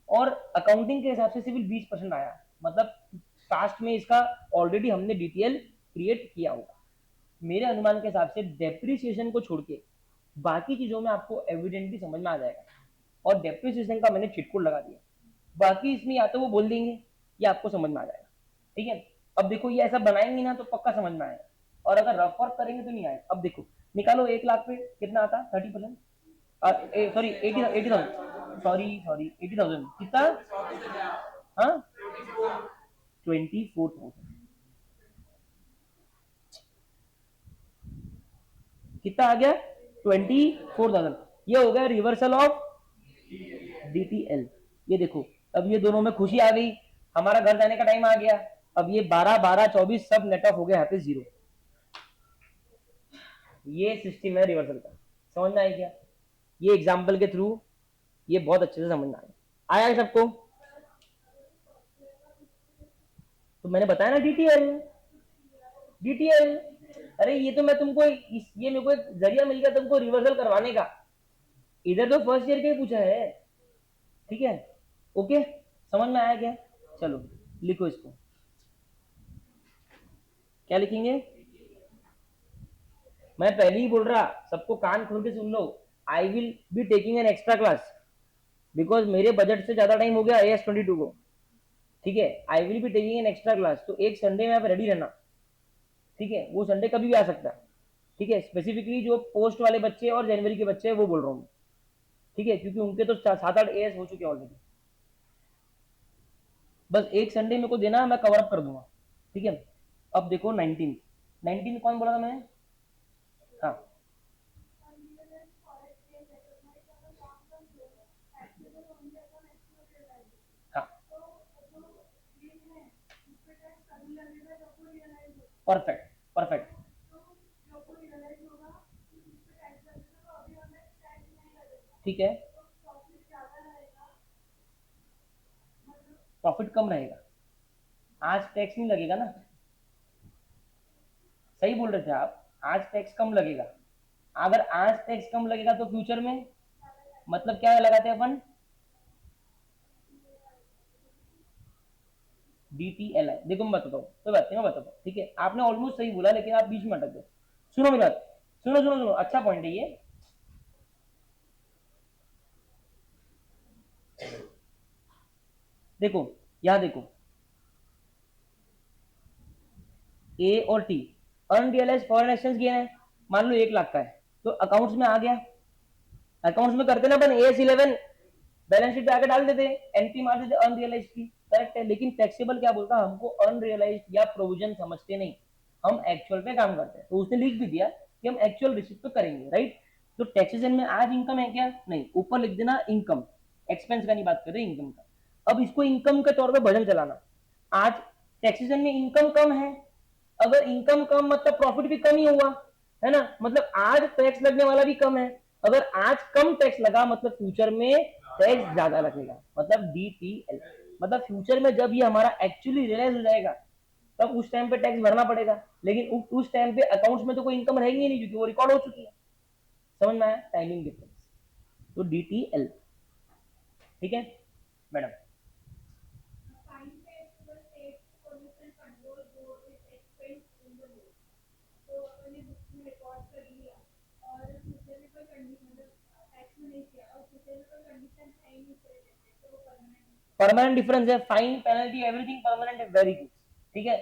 और अकाउंटिंग के हिसाब से सिर्फ 20% आया, मतलब पास्ट में इसका ऑलरेडी हमने डिटेल क्रिएट किया होगा। मेरे अनुमान के हिसाब से डेप्रिसिएशन को छोड़ के बाकी चीजों में आपको एविडेंटली समझ में आ जाएगा, और डेप्रिसिएशन का मैंने चिटकोड लगा दिया। बाकी इसमें या तो वो बोल देंगे या आपको समझ में आ जाएगा, ठीक है। अब देखो ये ऐसा बनाएंगे ना तो पक्का समझ में आएगा, और अगर रफ वर्क करेंगे तो नहीं आएगा। अब देखो निकालो 1 लाख पे कितना आता, 30%, सॉरी 80,000, सॉरी 80,000 कितना, हाँ 24,000 कितना आ गया, 24,000। ये हो गया रिवर्सल ऑफ DTL। ये देखो अब ये दोनों में खुशी आ गई, हमारा घर जाने का टाइम आ गया। अब ये 12 12 24 सब नेट ऑफ हो गया, यहाँ पे 0। ये सिस्टम है रिवर्सल का, समझ में आया क्या? ये एग्जाम्पल के थ्रू ये बहुत अच्छे से समझ में आया सबको? तो मैंने बताया ना DTL, DTL। अरे ये तो मैं तुमको ये मेरे को एक जरिया मिल गया तुमको रिवर्सल करवाने का। इधर तो फर्स्ट ईयर का ही पूछा है, ठीक है। ओके, समझ में आया क्या? चलो लिखो इसको, क्या लिखेंगे? मैं पहले ही बोल रहा, सबको कान खोल के सुन लो। I will be taking an extra class, because मेरे बजट से ज्यादा टाइम हो गया AS22 को, ठीक है। I will be taking an extra class, तो एक संडे में आप रेडी रहना, ठीक है। वो संडे कभी भी आ सकता है, ठीक है। स्पेसिफिकली जो पोस्ट वाले बच्चे और जनवरी के बच्चे हैं वो बोल रहा हूँ, ठीक है, क्योंकि उनके तो 7-8 AS हो चुके हैं ऑलरेडी। बस एक संडे मेरे को देना, मैं कवर अप कर दूंगा, ठीक है। अब देखो 19 कौन बोला था मैंने? हाँ हाँ, परफेक्ट परफेक्ट। ठीक है, प्रॉफिट कम रहेगा, आज टैक्स नहीं लगेगा ना, सही बोल रहे थे आप, आज टैक्स कम लगेगा। अगर आज टैक्स कम लगेगा तो फ्यूचर में मतलब क्या लगाते हैं अपन? DTL है। देखो मैं बताता हूँ, कोई बात नहीं मैं बताता हूँ, ठीक है। आपने ऑलमोस्ट सही बोला लेकिन आप बीच में अटक गए। सुनो मेरी बात, सुनो सुनो सुनो, अच्छा पॉइंट है ये। देखो यहां देखो, A और T unrealise foreign exchange gain है, मान लो 1 लाख का है, तो अकाउंट्स में आ गया। अकाउंट्स में करते ना अपन AS11, बैलेंस शीट पे आके डाल देते, एंट्री मार देते अनरियलाइज की, करेक्ट है। लेकिन टैक्सेबल क्या बोलता, हमको अनरियलाइज या प्रोविजन समझते नहीं, हम एक्चुअल पे काम करते हैं। तो उसने लिख भी दिया कि हम एक्चुअल रिसिप्ट पे करेंगे, राइट। तो टैक्सेशन में आज इनकम है क्या? नहीं, ऊपर लिख देना इनकम, एक्सपेंस का नहीं बात कर रहे, इनकम का। अब इसको इनकम के तौर पे भजन चलाना। आज टैक्सेशन में इनकम कम है, अगर इनकम कम मतलब प्रॉफिट भी कम ही हुआ, है ना। मतलब आज टैक्स लगने वाला भी कम है, अगर आज कम टैक्स लगा मतलब फ्यूचर में टैक्स ज्यादा लगेगा, मतलब DTL। मतलब फ्यूचर में जब ये हमारा एक्चुअली रियलाइज हो जाएगा तब उस टाइम पे टैक्स भरना पड़ेगा, लेकिन उस टाइम पे अकाउंट्स में तो कोई इनकम रहेगी नहीं क्योंकि वो रिकॉर्ड हो चुकी है। समझ में आया टाइमिंग डिफरेंस? तो DTL, ठीक है मैडम। परमानेंट डिफरेंस है, फाइन पेनल्टी एवरीथिंग परमानेंट है, वेरी गुड, ठीक है।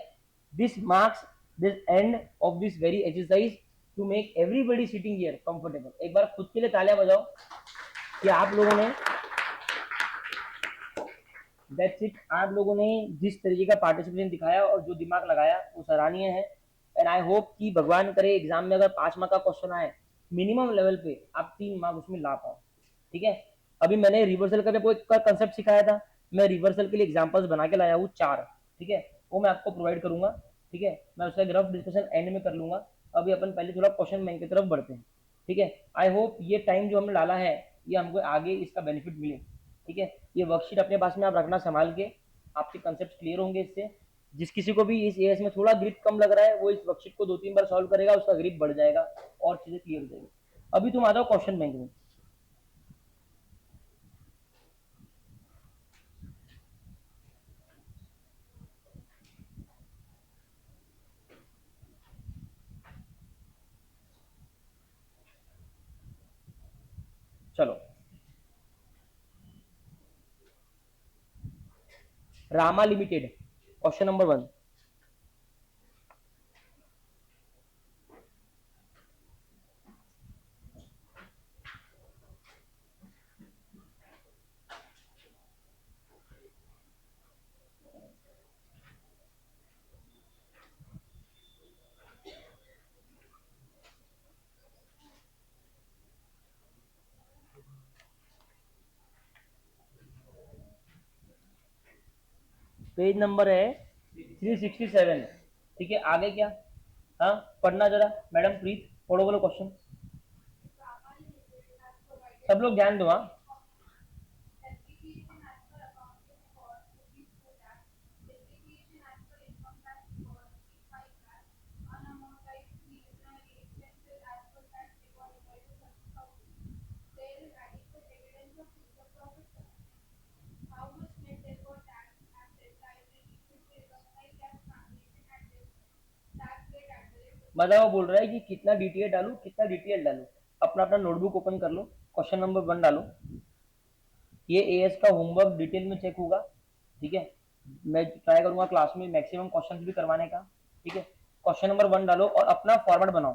This marks this end of this very exercise to make everybody sitting here comfortable. एक बार खुद के लिए तालियां बजाओ कि आप लोगों ने, दैट्स इट, आप लोगों ने जिस तरीके का पार्टिसिपेशन दिखाया और जो दिमाग लगाया वो सराहनीय है। एंड आई होप कि भगवान करे एग्जाम में अगर 5 मार्क का क्वेश्चन आए मिनिमम लेवल पे आप 3 मार्क उसमें ला पाओ, ठीक है। अभी मैंने रिवर्सल का कोई कंसेप्ट सिखाया था, मैं रिवर्सल के लिए एग्जाम्पल्स बना के लाया हूँ 4, ठीक है। वो मैं आपको प्रोवाइड करूंगा, ठीक है। मैं उसका ग्रफ डिस्कशन एंड में कर लूंगा। अभी अपन पहले थोड़ा क्वेश्चन बैंक की तरफ बढ़ते हैं, ठीक है। आई होप ये टाइम जो हमने डाला है ये हमको आगे इसका बेनिफिट मिले, ठीक है। ये वर्कशीट अपने पास में आप रखना संभाल के, आपके कंसेप्ट क्लियर होंगे इससे। जिस किसी को भी इस एएस में थोड़ा ग्रिप कम लग रहा है वो इस वर्कशीट को 2-3 बार सॉल्व करेगा, उसका ग्रिप बढ़ जाएगा और चीजें क्लियर हो जाएगी। अभी तुम आ जाओ क्वेश्चन बैंक में। Rama limited, question number 1। Page number है 367। ठीक है, आगे क्या? हाँ, पढ़ना जरा मैडम प्लीज, पढ़ो, बोलो क्वेश्चन। सब लोग ध्यान दो। हाँ, मतलब वो बोल रहा है कि कितना डीटीएल डालू, कितना डीटीएल डालू। अपना अपना नोटबुक ओपन कर लो, क्वेश्चन नंबर 1 डालो। ये एएस का होमवर्क डिटेल में चेक होगा। ठीक है, मैं ट्राई करूंगा क्लास में मैक्सिमम क्वेश्चंस भी करवाने का। ठीक है, क्वेश्चन नंबर 1 डालो और अपना फॉर्मेट बनाओ।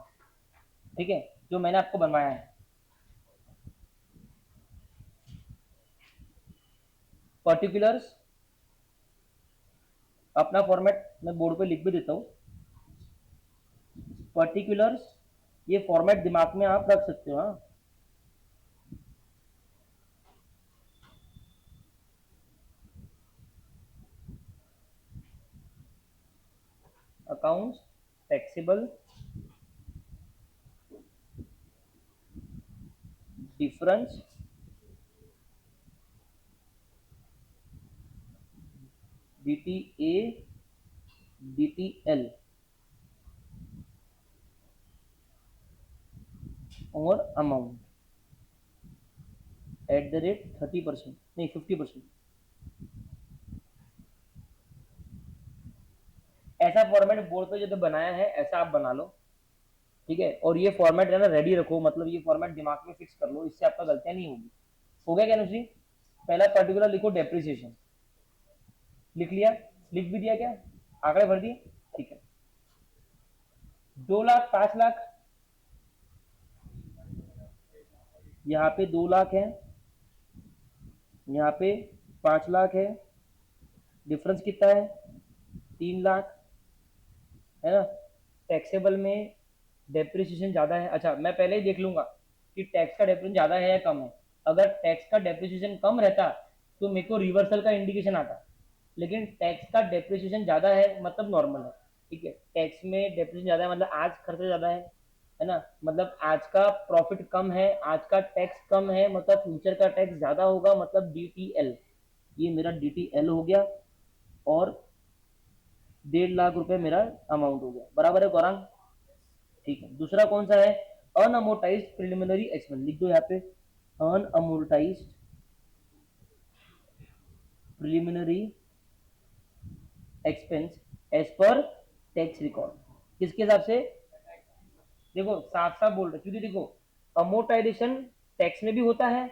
ठीक है, जो मैंने आपको बनवाया है। पर्टिकुलर्स, अपना फॉर्मेट मैं बोर्ड पे लिख भी देता हूँ। पर्टिकुलर्स, ये फॉर्मेट दिमाग में आप रख सकते हो। हाँ, accounts taxable, difference, DTA, DTL और अमाउंट एट द रेट 30%, नहीं 50%। ऐसा फॉर्मेट बोर्ड पे जो बनाया है ऐसा आप बना लो। ठीक है, और ये फॉर्मेट है ना रेडी रखो, मतलब ये फॉर्मेट दिमाग में फिक्स कर लो, इससे आपका गलतियां नहीं होगी। हो गया क्या नुसरी? पहला पर्टिकुलर लिखो, डेप्रिसिएशन लिख लिया, लिख भी दिया क्या? आंकड़े भर दिए? ठीक है, 2 लाख, 5 लाख, यहाँ पे 2 लाख है, यहाँ पे 5 लाख है, डिफरेंस कितना है? 3 लाख, है ना। टैक्सेबल में डेप्रिसिएशन ज्यादा है। अच्छा, मैं पहले ही देख लूंगा कि टैक्स का डेप्रिसिएशन ज्यादा है या कम है। अगर टैक्स का डेप्रिसिएशन कम रहता तो मेरे को रिवर्सल का इंडिकेशन आता, लेकिन टैक्स का डेप्रिसिएशन ज्यादा है मतलब नॉर्मल है। ठीक है, टैक्स में डेप्रिसिएशन ज्यादा है मतलब आज खर्चा ज्यादा है ना, मतलब आज का प्रॉफिट कम है, आज का टैक्स कम है, मतलब फ्यूचर का टैक्स ज्यादा होगा, मतलब डीटीएल। ये मेरा डीटीएल हो गया और 1.5 लाख रुपए मेरा अमाउंट हो गया। बराबर है गौरांग? ठीक है, दूसरा कौन सा है? अनअमोर्टाइज्ड प्रिलिमिनरी एक्सपेंस, लिख दो यहाँ पे, unamortized preliminary expense as per tax record. किसके हिसाब से? देखो साफ साफ बोल रहे, क्योंकि देखो अमोर्टाइजेशन टैक्स में भी होता है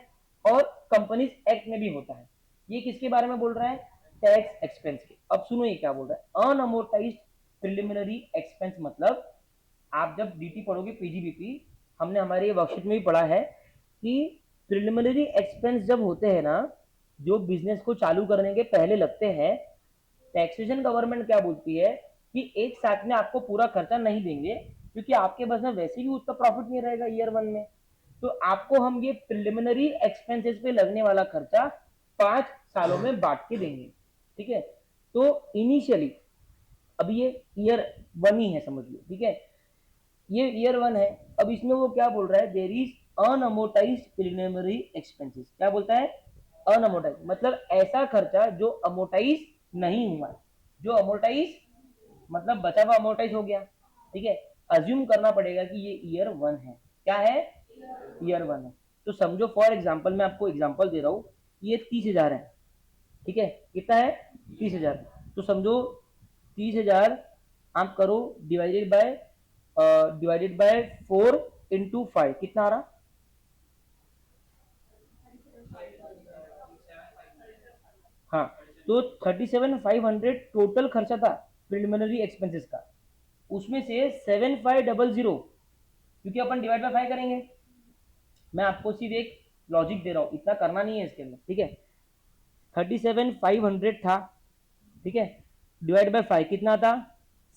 और कंपनीज एक्ट में भी होता है। ये किसके बारे में बोल रहा है? टैक्स एक्सपेंस के। अब सुनो ये क्या बोल रहा है, अनअमोर्टाइज्ड प्रिलिमिनरी एक्सपेंस मतलब आप जब डीटी पढ़ोगे पीजीबीपी, हमने हमारे वर्कशीट में भी पढ़ा है कि प्रिलिमिनरी एक्सपेंस जब होते हैं ना, जो बिजनेस को चालू करने के पहले लगते हैं, टैक्सेशन गवर्नमेंट क्या बोलती है कि एक साथ में आपको पूरा खर्चा नहीं देंगे, क्योंकि आपके पास में वैसे भी उसका प्रॉफिट नहीं रहेगा ईयर 1 में। तो आपको हम ये प्रिलिमिनरी एक्सपेंसेस पे लगने वाला खर्चा 5 सालों में बांट के देंगे। ठीक है, तो इनिशियली अब ये ईयर 1 ही है समझ लो। ठीक है, ये ईयर 1 है। अब इसमें वो क्या बोल रहा है, देयर इज अनअमोर्टाइज्ड प्रिलिमिनरी एक्सपेंसेस। क्या बोलता है? अनअमोर्टाइज मतलब ऐसा खर्चा जो अमोर्टाइज नहीं हुआ, जो अमोर्टाइज मतलब बचा हुआ अमोर्टाइज हो गया। ठीक है, अज्यूम करना पड़ेगा कि ये ईयर 1 है। क्या है? ईयर 1 है। तो समझो फॉर एग्जाम्पल, मैं आपको एग्जाम्पल दे रहा हूँ, ये 30,000 है। ठीक है, कितना है? 30,000। तो समझो 30,000 आप करो डिवाइडेड बाय 4 into 5, कितना आ रहा? हाँ, तो 37,500 टोटल खर्चा था प्रिलिमिनरी एक्सपेंसेस का, उसमें से 7,500, क्योंकि अपन डिवाइड बाय 5 करेंगे, मैं आपको सिर्फ एक लॉजिक दे रहा हूं, इतना करना नहीं है इसके अंदर, ठीक है। 37,500 था, ठीक है, डिवाइड बाय 5 कितना था,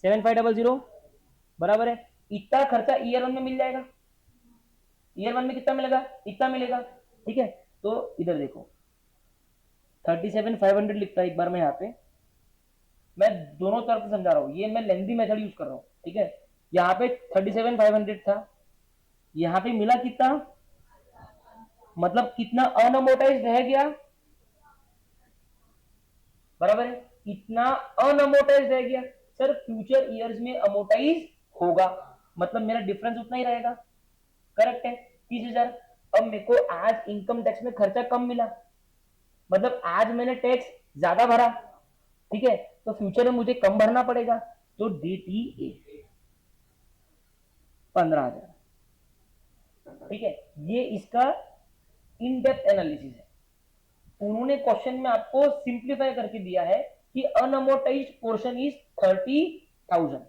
7,500, बराबर है। इतना खर्चा ईयर 1 में मिल जाएगा, ईयर 1 में कितना मिलेगा, इतना मिलेगा, ठीक है। तो इधर देखो 37,500 लिखता है एक बार मैं यहाँ पे, मैं दोनों तरफ समझा रहा हूँ, ये मैं लेंथी मेथड यूज कर रहा हूँ, ठीक है। यहाँ पे 37,500 था, यहाँ पे मिला कितना, मतलब कितना अनअमोटाइज रह गया, बराबर है, इतना अनअमोटाइज रह गया। सर फ्यूचर ईयर्स में अमोटाइज होगा, मतलब मेरा डिफरेंस उतना ही रहेगा, करेक्ट है, 30,000। अब मेरे को आज इनकम टैक्स में खर्चा कम मिला, मतलब आज मैंने टैक्स ज्यादा भरा, ठीक है, तो फ्यूचर में मुझे कम भरना पड़ेगा, तो DTA 15,000, ठीक है। ये इसका इन डेप्थ एनालिसिस है। उन्होंने क्वेश्चन में आपको सिंप्लीफाई करके दिया है कि अनअमोटाइज्ड पोर्शन इज 30,000,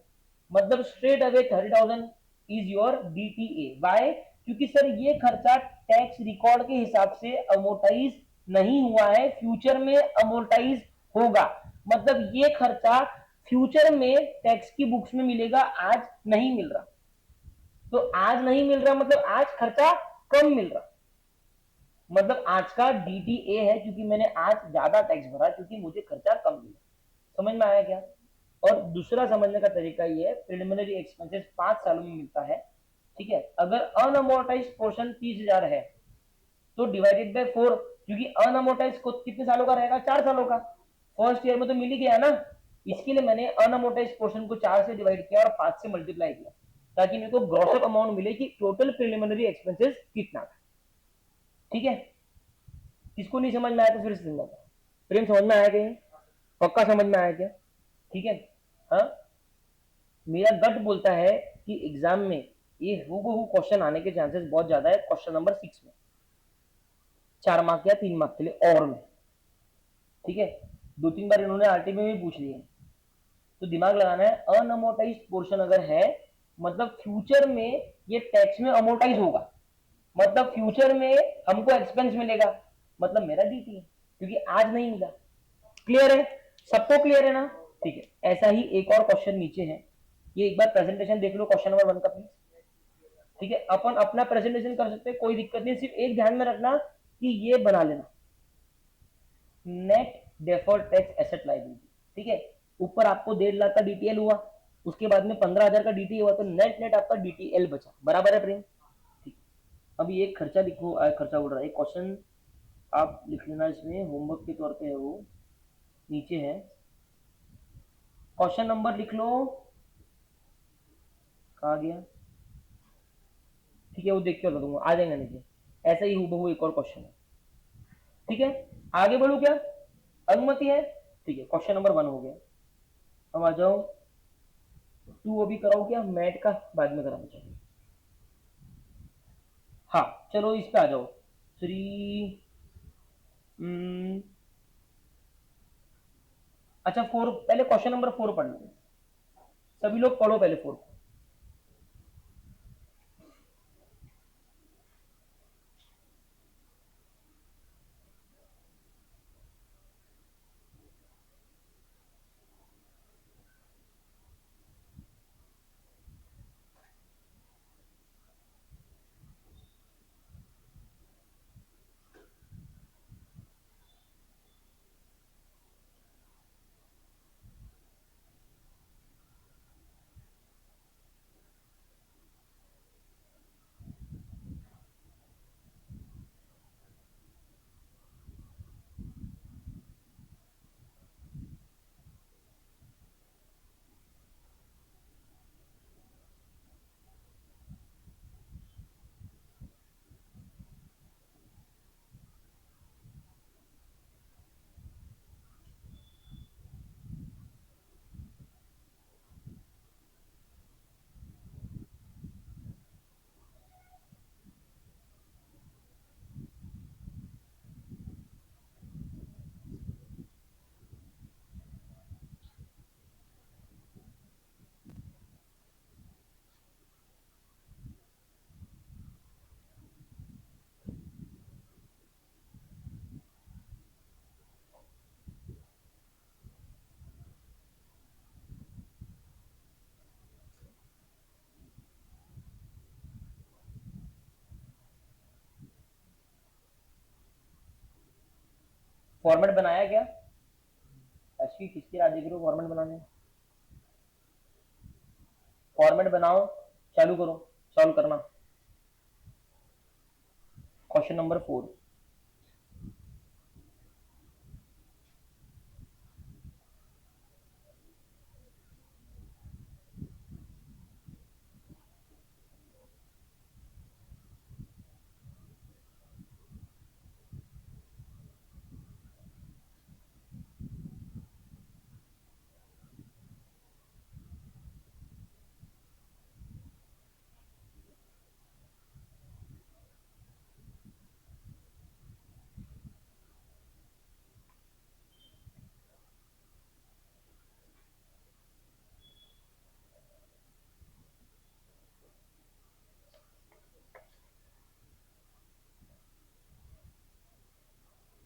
मतलब straight away 30,000 is your DTA। Why, क्योंकि सर ये खर्चा टैक्स रिकॉर्ड के हिसाब से अमोटाइज नहीं हुआ है, फ्यूचर में अमोटाइज होगा, मतलब ये खर्चा फ्यूचर में टैक्स की बुक्स में मिलेगा, आज नहीं मिल रहा। तो आज नहीं मिल रहा मतलब आज खर्चा कम मिल रहा, मतलब आज का DTA है क्योंकि मैंने आज ज्यादा टैक्स भरा, क्योंकि मुझे खर्चा कम मिला। समझ में आया क्या? और दूसरा समझने का तरीका ये है, प्रिलिमिनरी एक्सपेंसेस 5 सालों में मिलता है, ठीक है। अगर अनअमोर्टाइज पोर्शन 30,000 है तो डिवाइडेड बाय 4, क्योंकि अनअमोर्टाइज को कितने सालों का रहेगा, 4 सालों का, फर्स्ट ईयर में तो मिल ही गया ना, इसके लिए मैंने अनअमोर्टाइज पोर्शन को 4 से डिवाइड किया और 5 से मल्टीप्लाई किया, ताकि मेरे को ग्रॉस अप अमाउंट मिले कि टोटल प्रिलिमिनरी एक्सपेंसेस कितना था, ठीक है। किसको नहीं समझ में आया तो फिर से समझाता हूं। प्रेम समझ में आया कहीं, पक्का समझ में आया क्या, ठीक है। हाँ, मेरा गट बोलता है कि एग्जाम में ये हूबहू क्वेश्चन आने के चांसेस बहुत ज्यादा है, क्वेश्चन नंबर 6 में, 4 मार्क या 3 मार्क के लिए और में, ठीक है। 2-3 बार इन्होंने आरटी में भी पूछ लिए, तो दिमाग लगाना है। अनअमोटाइज पोर्शन अगर है मतलब फ्यूचर में ये टैक्स में अमोटाइज होगा, मतलब फ्यूचर में हमको एक्सपेंस मिलेगा, मतलब मेरा DT है, क्योंकि आज नहीं मिला। क्लियर है, सबको क्लियर है ना, ठीक है। ऐसा ही एक और क्वेश्चन नीचे है, ये एक बार प्रेजेंटेशन देख लो क्वेश्चन नंबर 1 का प्लीज, ठीक है। अपन अपना प्रेजेंटेशन कर सकते हैं, कोई दिक्कत नहीं, सिर्फ एक ध्यान में रखना कि ये बना लेना, net deferred tax asset liability, ठीक है। ऊपर आपको 1.5 लाख का DTL हुआ, उसके बाद में 15,000 का DTA हुआ, तो नेट नेट आपका DTL बचा, बराबर है प्रेम, ठीक। अभी एक खर्चा लिखो, खर्चा बोल रहा है, एक क्वेश्चन आप लिख लेना, इसमें होमवर्क के तौर पे है, वो नीचे है, क्वेश्चन नंबर लिख लो, कहा गया, ठीक है, वो देख के बता दूंगा, आ जाएगा नीचे। ऐसा ही हूबहू एक और क्वेश्चन है, ठीक है। आगे बढ़ू क्या, अनुमति है, ठीक है। क्वेश्चन नंबर 1 हो गया, अब आ जाओ 2, अभी कराओ क्या, मैट का बाद में कराना चाहिए, हाँ चलो इस पे आ जाओ 3। अच्छा 4, पहले क्वेश्चन नंबर 4 पढ़ लो, सभी लोग पढ़ो पहले 4 को। फॉर्मेट बनाया क्या? अश्वी किसकी राजी करो फॉर्मेट बनाने? फॉर्मेट बनाओ, चालू करो, सॉल्व करना। Question number 4।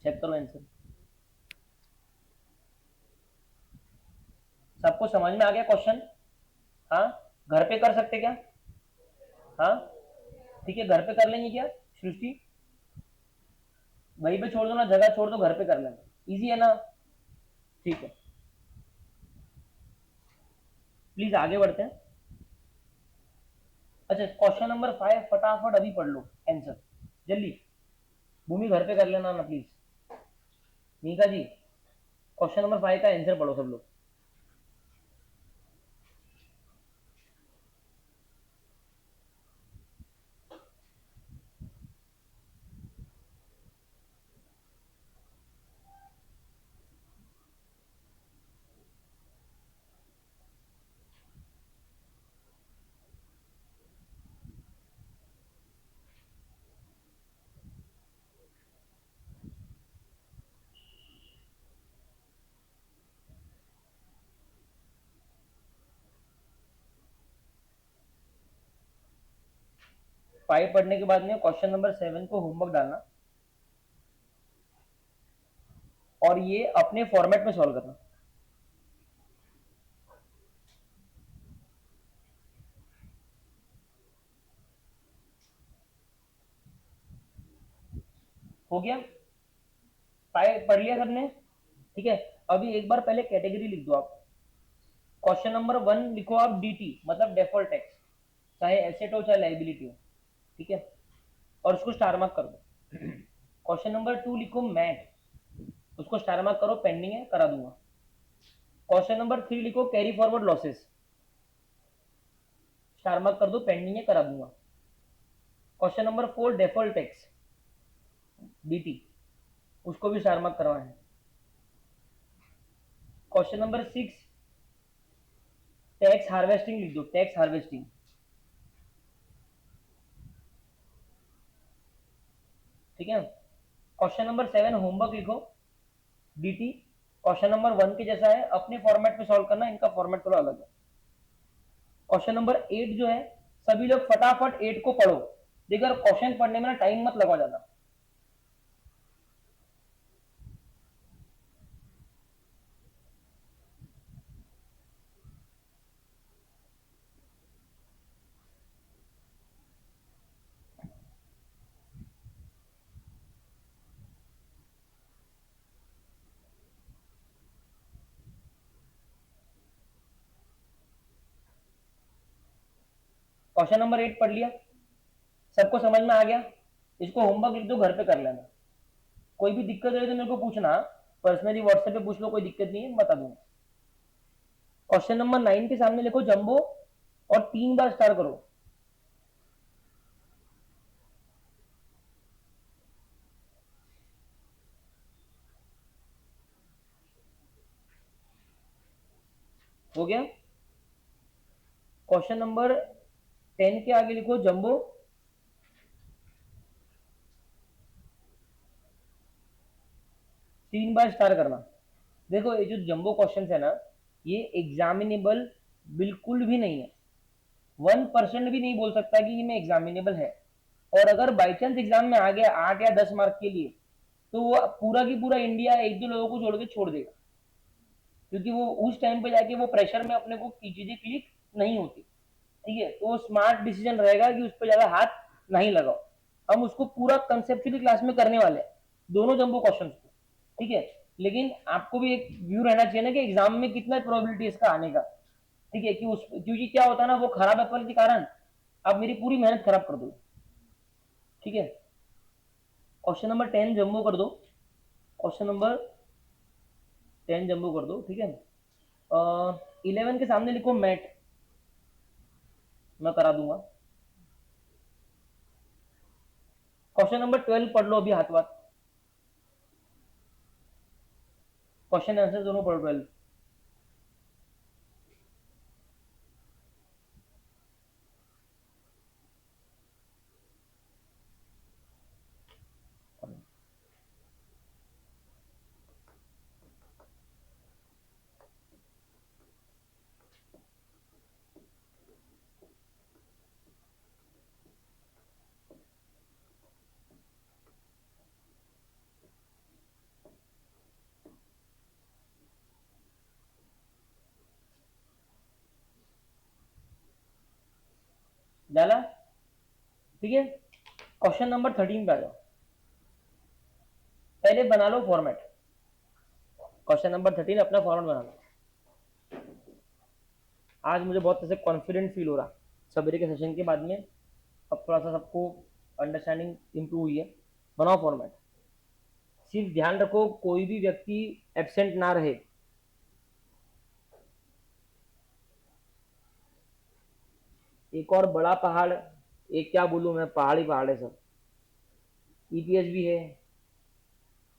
चेक करो आंसर। सबको समझ में आ गया क्वेश्चन? हाँ, घर पे कर सकते क्या? हाँ ठीक है, घर पे कर लेंगे क्या सृष्टि? वहीं पे छोड़ दो ना, जगह छोड़ दो, घर पे कर लेंगे, इजी है ना? ठीक है, प्लीज आगे बढ़ते हैं। अच्छा, क्वेश्चन नंबर 5 फटाफट अभी पढ़ लो आंसर, जल्दी। भूमि घर पे कर लेना ना please. Mika ji, question number 5 का आंसर पढ़ो सब लोग। फाइव पढ़ने के बाद में क्वेश्चन नंबर 7 को होमवर्क डालना और ये अपने फॉर्मेट में सॉल्व करना। हो गया? फाइव पढ़ लिया सबने? ठीक है, अभी एक बार पहले कैटेगरी लिख दो आप। क्वेश्चन नंबर 1 लिखो आप डीटी, मतलब डेफॉल्ट टैक्स, चाहे एसेट हो चाहे लाइबिलिटी हो, ठीक है, और उसको स्टार मार्क कर दो। क्वेश्चन नंबर 2 लिखो मैट, उसको स्टार मार्क करो, पेंडिंग है, करा दूंगा। क्वेश्चन नंबर 3 लिखो carry forward losses, star mark कर दो, पेंडिंग है, करा दूंगा। Question number 4 default tax DT, उसको भी स्टार मार्क करवाना है। क्वेश्चन नंबर 6 टैक्स हार्वेस्टिंग लिख दो, टैक्स हार्वेस्टिंग, ठीक है। क्वेश्चन नंबर 7 होमवर्क लिखो डीटी, क्वेश्चन नंबर 1 के जैसा है, अपने फॉर्मेट में सॉल्व करना, इनका फॉर्मेट थोड़ा अलग है। क्वेश्चन नंबर 8 जो है, सभी लोग फटाफट 8 को पढ़ो, देखो क्वेश्चन पढ़ने में ना टाइम मत लगवा ज्यादा। क्वेश्चन नंबर 8 पढ़ लिया? सबको समझ में आ गया? इसको होमवर्क लिख दो, घर पे कर लेना। कोई भी दिक्कत रहे तो मेरे को पूछना, पर्सनली व्हाट्सएप पे पूछ लो, कोई दिक्कत नहीं है, बता दूंगा। क्वेश्चन नंबर 9 के सामने लिखो जंबो और 3 बार स्टार करो। हो गया? क्वेश्चन नंबर 10 के आगे लिखो जंबो, तीन बार स्टार करना। देखो ये जो जंबो क्वेश्चन है ना, ये एग्जामिनेबल बिल्कुल भी नहीं है, 1% भी नहीं बोल सकता कि ये में एग्जामिनेबल है। और अगर बाई चांस एग्जाम में आ गया 8 या 10 मार्क के लिए, तो वो पूरा की पूरा इंडिया एक दो लोगों को छोड़ के छोड़ देगा, क्योंकि वो उस टाइम पे जाके वो प्रेशर में अपने को चीजें क्लिक नहीं होती। ठीक है, तो स्मार्ट डिसीजन रहेगा कि उस पर ज्यादा हाथ नहीं लगाओ। हम उसको पूरा कंसेप्चुअली क्लास में करने वाले हैं, दोनों जंबो क्वेश्चन को। ठीक है, लेकिन आपको भी एक व्यू रहना चाहिए ना कि एग्जाम में कितना प्रोबेबिलिटी है इसका आने का, ठीक है, कि उस क्योंकि क्या होता है ना, वो खराब एप्पल के कारण आप मेरी पूरी मेहनत खराब कर दो, ठीक है। क्वेश्चन नंबर 10 जम्बो कर दो, क्वेश्चन नंबर 10 जम्बो कर दो, ठीक है। 11 के सामने लिखो मैट, मैं करा दूंगा। क्वेश्चन नंबर 12 पढ़ लो अभी हाथ बात, क्वेश्चन आंसर दोनों पढ़ 12। डाला, ठीक है। क्वेश्चन नंबर 13 पे आ जाओ, पहले बना लो फॉर्मेट, क्वेश्चन नंबर 13 अपना फॉर्मेट बना लो। आज मुझे बहुत ऐसे कॉन्फिडेंट फील हो रहा सवेरे के सेशन के बाद में, अब थोड़ा सा सबको अंडरस्टैंडिंग इंप्रूव हुई है। बनाओ फॉर्मेट, सिर्फ ध्यान रखो कोई भी व्यक्ति एब्सेंट ना रहे। एक और बड़ा पहाड़, एक क्या बोलूं मैं, पहाड़ ही पहाड़ है सब। ईपीएस भी है,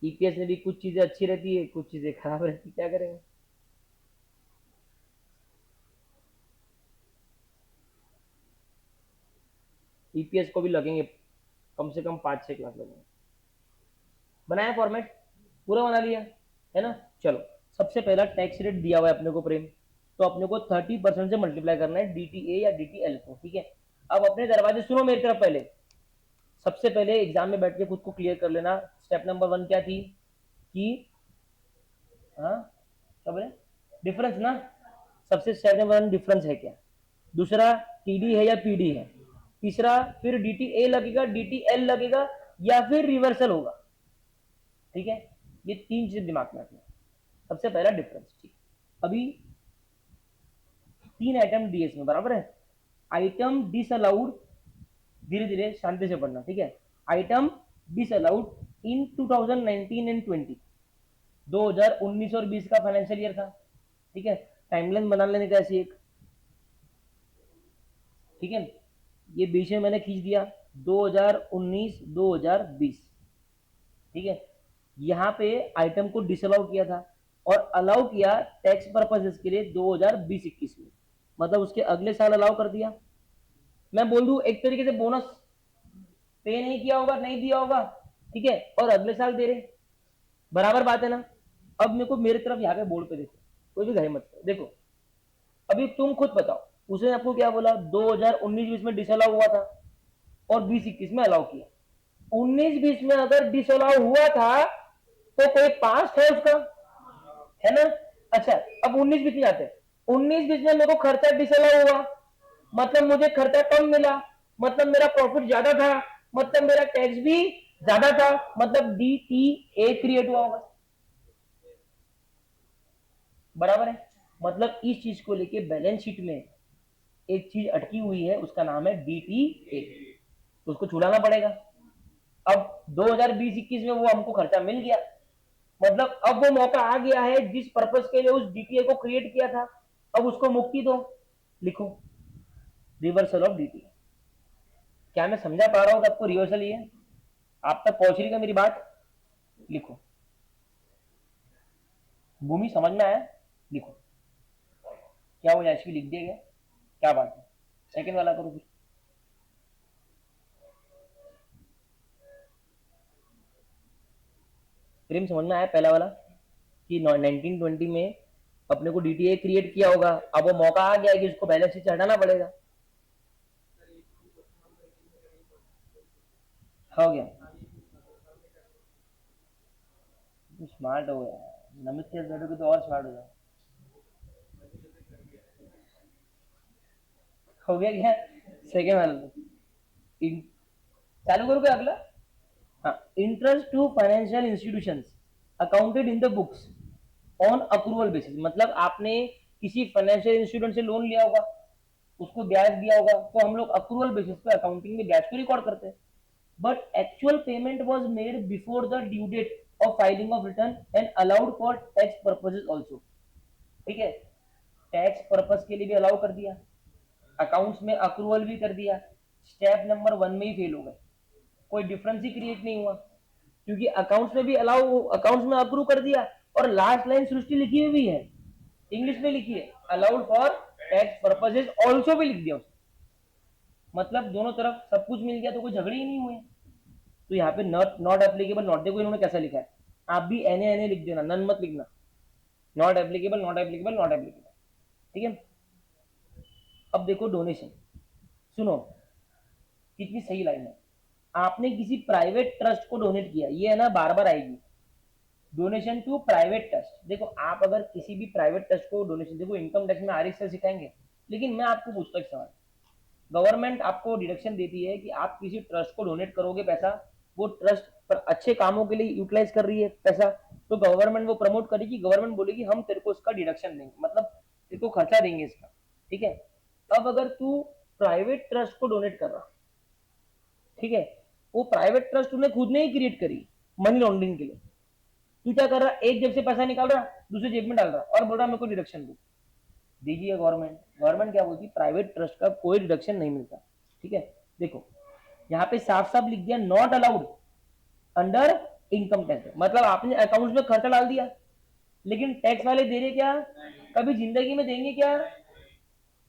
ईपीएस में भी कुछ चीजें अच्छी रहती है, कुछ चीजें खराब रहती है, क्या करेंगे। ईपीएस को भी लगेंगे कम से कम 5-6 क्लास लगेंगे। बनाया फॉर्मेट, पूरा बना लिया है ना। चलो, सबसे पहला टैक्स रेट दिया हुआ है अपने को प्रेम, तो अपने को 30% से मल्टीप्लाई करना है डीटीए या डीटीएल को, ठीक है। अब अपने दरवाजे सुनो मेरी तरफ, पहले सबसे पहले एग्जाम में बैठ के खुद को क्लियर कर लेना। स्टेप नंबर 1 क्या थी कि, हाँ क्या बोले, डिफरेंस ना, सबसे स्टेप नंबर 1 डिफरेंस है क्या, दूसरा टीडी है या पीडी है, तीसरा फिर डीटीए लगेगा डीटीएल लगेगा या फिर रिवर्सल होगा, ठीक है। ये 3 चीज दिमाग में रखना। सबसे पहला डिफरेंस, ठीक। अभी 3 आइटम डीएस में बराबर है, आइटम डिसअलाउड, धीरे धीरे शांति से पढ़ना, ठीक है। आइटम डिसअलाउड इन 2019 एंड 20, 2019 और 20 का फाइनेंशियल ईयर था, ठीक है। टाइमलाइन बना लेने का ऐसी एक, ठीक है। ये बीच में मैंने खींच दिया 2019 2020, ठीक है। यहाँ पे आइटम को डिसअलाउ किया था और अलाउ किया टैक्स पर्पसेस के लिए 2020-21 में, मतलब उसके अगले साल अलाउ कर दिया। मैं बोल दूं एक तरीके से बोनस पे नहीं किया होगा, नहीं दिया होगा, ठीक है, और अगले साल दे रहे, बराबर बात है ना। अब मेरे को मेरी तरफ यहाँ पे बोर्ड पे देखो, कोई भी घाई मत करो, देखो अभी तुम खुद बताओ, उसने आपको क्या बोला, 2019-20 में डिसअलाउ हुआ था और 20-21 में अलाउ किया। 19-20 में अगर डिसअलाउ हुआ था तो कोई पास्ट है उसका, है ना। अच्छा, अब 19-20 में आते हैं, 19-20 में मेरे को खर्चा डिसअलाउ हुआ, मतलब मुझे खर्चा कम मिला, मतलब मेरा प्रॉफिट ज्यादा था, मतलब मेरा टैक्स भी ज्यादा था, मतलब डी टी ए क्रिएट हुआ होगा, बराबर है। मतलब इस चीज को लेके बैलेंस शीट में एक चीज अटकी हुई है, उसका नाम है डी टी ए, उसको छुड़ाना पड़ेगा। अब 2020-21 में वो हमको खर्चा मिल गया, मतलब अब वो मौका आ गया है जिस पर्पस के लिए उस डीटीए को क्रिएट किया था, अब उसको मुक्ति दो, लिखो रिवर्सल ऑफ डीटीए। क्या मैं समझा पा रहा हूँ कि आपको रिवर्सल ही है, आप तक पहुंच रही है मेरी बात, लिखो। भूमि समझ में आया, लिखो। क्या वो याशवी लिख दिया गया, क्या बात है। सेकंड वाला करो फिर, प्रेम समझ में आया पहला वाला कि 1920 में अपने को डीटीए क्रिएट किया होगा, अब वो मौका आ गया है कि उसको बैलेंस शीट से हटाना पड़ेगा, हो गया। स्मार्ट हो गया, नमित के बैठोगे तो और स्मार्ट हो जाओ, हो गया क्या। सेकेंड वाला चालू करो क्या अगला, हाँ, interest to financial institutions, accounted in the books on accrual basis, मतलब आपने किसी फाइनेंशियल इंस्टीट्यूट से लोन लिया होगा, उसको ब्याज दिया होगा, तो हम लोग अक्रूवल बेसिस पे अकाउंटिंग में ब्याज को रिकॉर्ड करते हैं. But actual payment was made before the due date of filing of return and allowed for tax purposes also. ठीक है, टैक्स पर्पस के लिए भी अलाउ कर दिया, अकाउंट्स में अक्रूवल भी कर दिया. स्टेप नंबर 1 में ही फेल हो गए, कोई डिफरेंस ही क्रिएट नहीं हुआ, क्योंकि अकाउंट्स में भी अलाउ, अकाउंट्स में अप्रूव कर दिया, और लास्ट लाइन सृष्टि लिखी हुई भी है, इंग्लिश में लिखी है, allowed for tax purposes also भी लिख दिया उसने. मतलब दोनों तरफ सब कुछ मिल गया, तो कोई झगड़े ही नहीं हुए. तो यहाँ पे नॉट नॉट एप्लीकेबल नॉट, देखो इन्होंने कैसा लिखा है, आप भी एन लिख देना, नन मत लिखना, not applicable not applicable not applicable. ठीक है. अब देखो डोनेशन, सुनो कितनी सही लाइन है. आपने किसी प्राइवेट ट्रस्ट को डोनेट किया, ये है ना बार बार आएगी, डोनेशन टू प्राइवेट ट्रस्ट. देखो आप अगर किसी भी प्राइवेट ट्रस्ट को डोनेशन, देखो इनकम टैक्स में आर से सिखाएंगे, लेकिन मैं आपको पूछता एक सवाल, गवर्नमेंट आपको डिडक्शन देती है कि आप किसी ट्रस्ट को डोनेट करोगे पैसा, वो ट्रस्ट पर अच्छे कामों के लिए यूटिलाइज कर रही है पैसा, तो गवर्नमेंट वो प्रमोट करेगी, गवर्नमेंट बोलेगी हम तेरे को इसका डिडक्शन देंगे, मतलब तेरे को खर्चा देंगे इसका. ठीक है. अब अगर तू प्राइवेट ट्रस्ट को डोनेट कर रहा, ठीक है, वो प्राइवेट ट्रस्ट तूने खुद ने ही क्रिएट करी मनी लॉन्ड्रिंग के लिए, तू क्या कर रहा, एक जेब से पैसा निकाल रहा, दूसरी जेब में डाल रहा, और बोल रहा मेरे को डिडक्शन दो. दीजिए गवर्नमेंट, गवर्नमेंट क्या बोलती, प्राइवेट ट्रस्ट का कोई डिडक्शन नहीं मिलता. ठीक है. देखो यहाँ पे साफ साफ लिख दिया not allowed under income tax, मतलब आपने अकाउंट में खर्चा डाल दिया, लेकिन टैक्स वाले दे रहे क्या, कभी जिंदगी में देंगे क्या,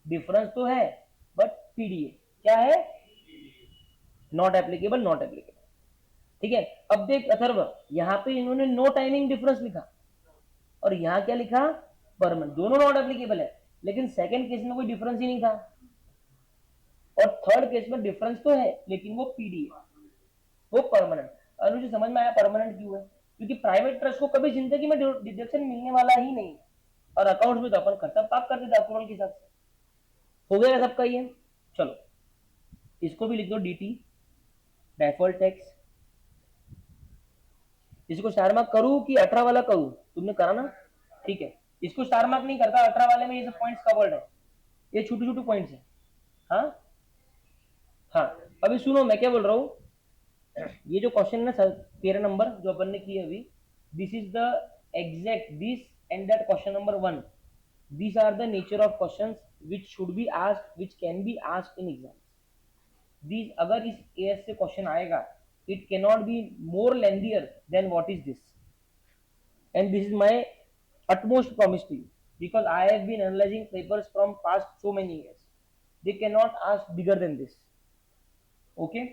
डिफरेंस तो है, बट पीडीए क्या है, नॉट एप्लीकेबल नॉट एप्लीकेबल. ठीक है. अब देख अथर्व, यहाँ पे इन्होंने नो टाइमिंग डिफरेंस लिखा, और यहाँ क्या लिखा, परमानेंट, दोनों नॉट एप्लीकेबल है, लेकिन सेकंड केस में कोई डिफरेंस ही नहीं था, और थर्ड केस में डिफरेंस तो है, लेकिन वो पीडी है, वो परमानेंट. अनुज समझ में आया परमानेंट क्यों है, क्योंकि प्राइवेट ट्रस्ट को कभी जिंदगी में डिडक्शन मिलने वाला ही नहीं, और अकाउंट में तो अपन खर्चा पाक कर देते अप्रूवल के हिसाब से. हो गया सबका ये. चलो इसको भी लिख दो डीटी, डेफॉल्ट टैक्स. इसको स्टार मार्क करूं कि 18 वाला करूं, तुमने करा ना, ठीक है. इसको स्टार मार्क नहीं करता, 18 वाले में ये सब पॉइंट्स कवर्ड है, ये छोटे छोटे पॉइंट्स है. हाँ हाँ. अभी सुनो मैं क्या बोल रहा हूँ, ये जो क्वेश्चन ना सर 13 नंबर जो अपन ने किया अभी, this is the exact this and that question number 1, these are the nature of questions which should be asked, which can be asked in exams. These अगर इस AS से क्वेश्चन आएगा, it cannot be more lengthier than what is this, and this is my utmost promise to you, because I have been analyzing papers from past so many years, they cannot ask bigger than this. Okay.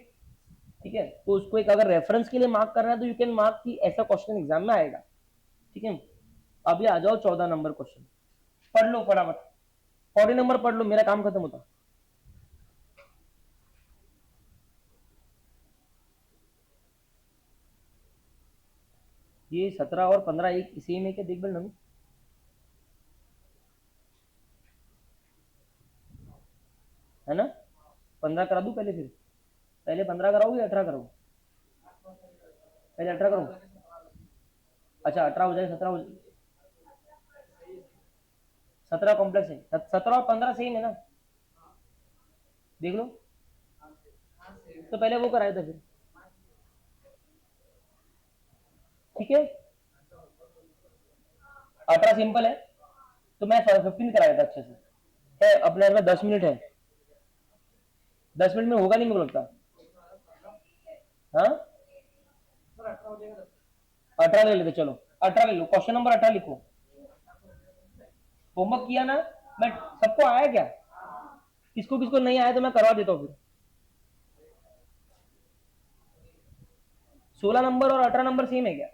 ठीक है. तो उसको एक अगर reference के लिए mark करना है तो यू कैन मार्क कि ऐसा क्वेश्चन एग्जाम में आएगा. ठीक है. अभी आ जाओ 14 नंबर क्वेश्चन, पढ़ लो फटाफट, 40 नंबर पढ़ लो, मेरा काम खत्म होता. ये 17 और 15 एक इसी में क्या, देख बल नमी है ना, 15 करा दूं पहले, फिर पहले 15 कराओगे 18 करोगे, पहले 18 करो. अच्छा 18 हो जाए, 17 हो जाए, 17 कॉम्प्लेक्स है, 17 और 15 सेम है ना, देख लो. तो पहले वो कराया था फिर. ठीक है. 18 सिंपल है, तो मैं 15 कराया था अच्छे से. है अपने में 10 मिनट है, 10 मिनट में होगा नहीं मेरे को लगता. हाँ 18 ले लेते, चलो 18 ले लो, क्वेश्चन नंबर 18 लिखो. होमवर्क किया ना, मैं सबको आया क्या, किसको किसको नहीं आया तो मैं करवा देता हूँ फिर. 16 नंबर और 18 नंबर सेम है क्या,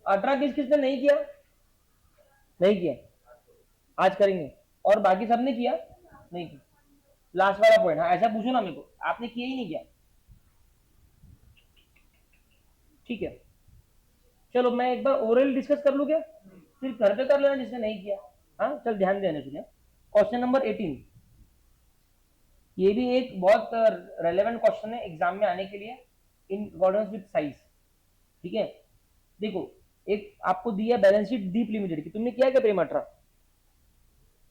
अठारह किस किसने नहीं किया, नहीं किया, आज करेंगे, और बाकी सबने किया नहीं किया. लास्ट वाला पॉइंट, हाँ ऐसा पूछो ना मेरे को, आपने किया ही नहीं किया. ठीक है. चलो मैं एक बार ओरल डिस्कस कर लूँ क्या, फिर घर पे कर लेना जिसने नहीं किया. हाँ चल ध्यान देने सुनिए. क्वेश्चन नंबर 18, ये भी एक बहुत रेलेवेंट क्वेश्चन है एग्जाम में आने के लिए इन अकॉर्डेंस विद साइज। ठीक है, देखो एक आपको दिया बैलेंस शीट दीप लिमिटेड की, तुमने किया क्या प्रेम 18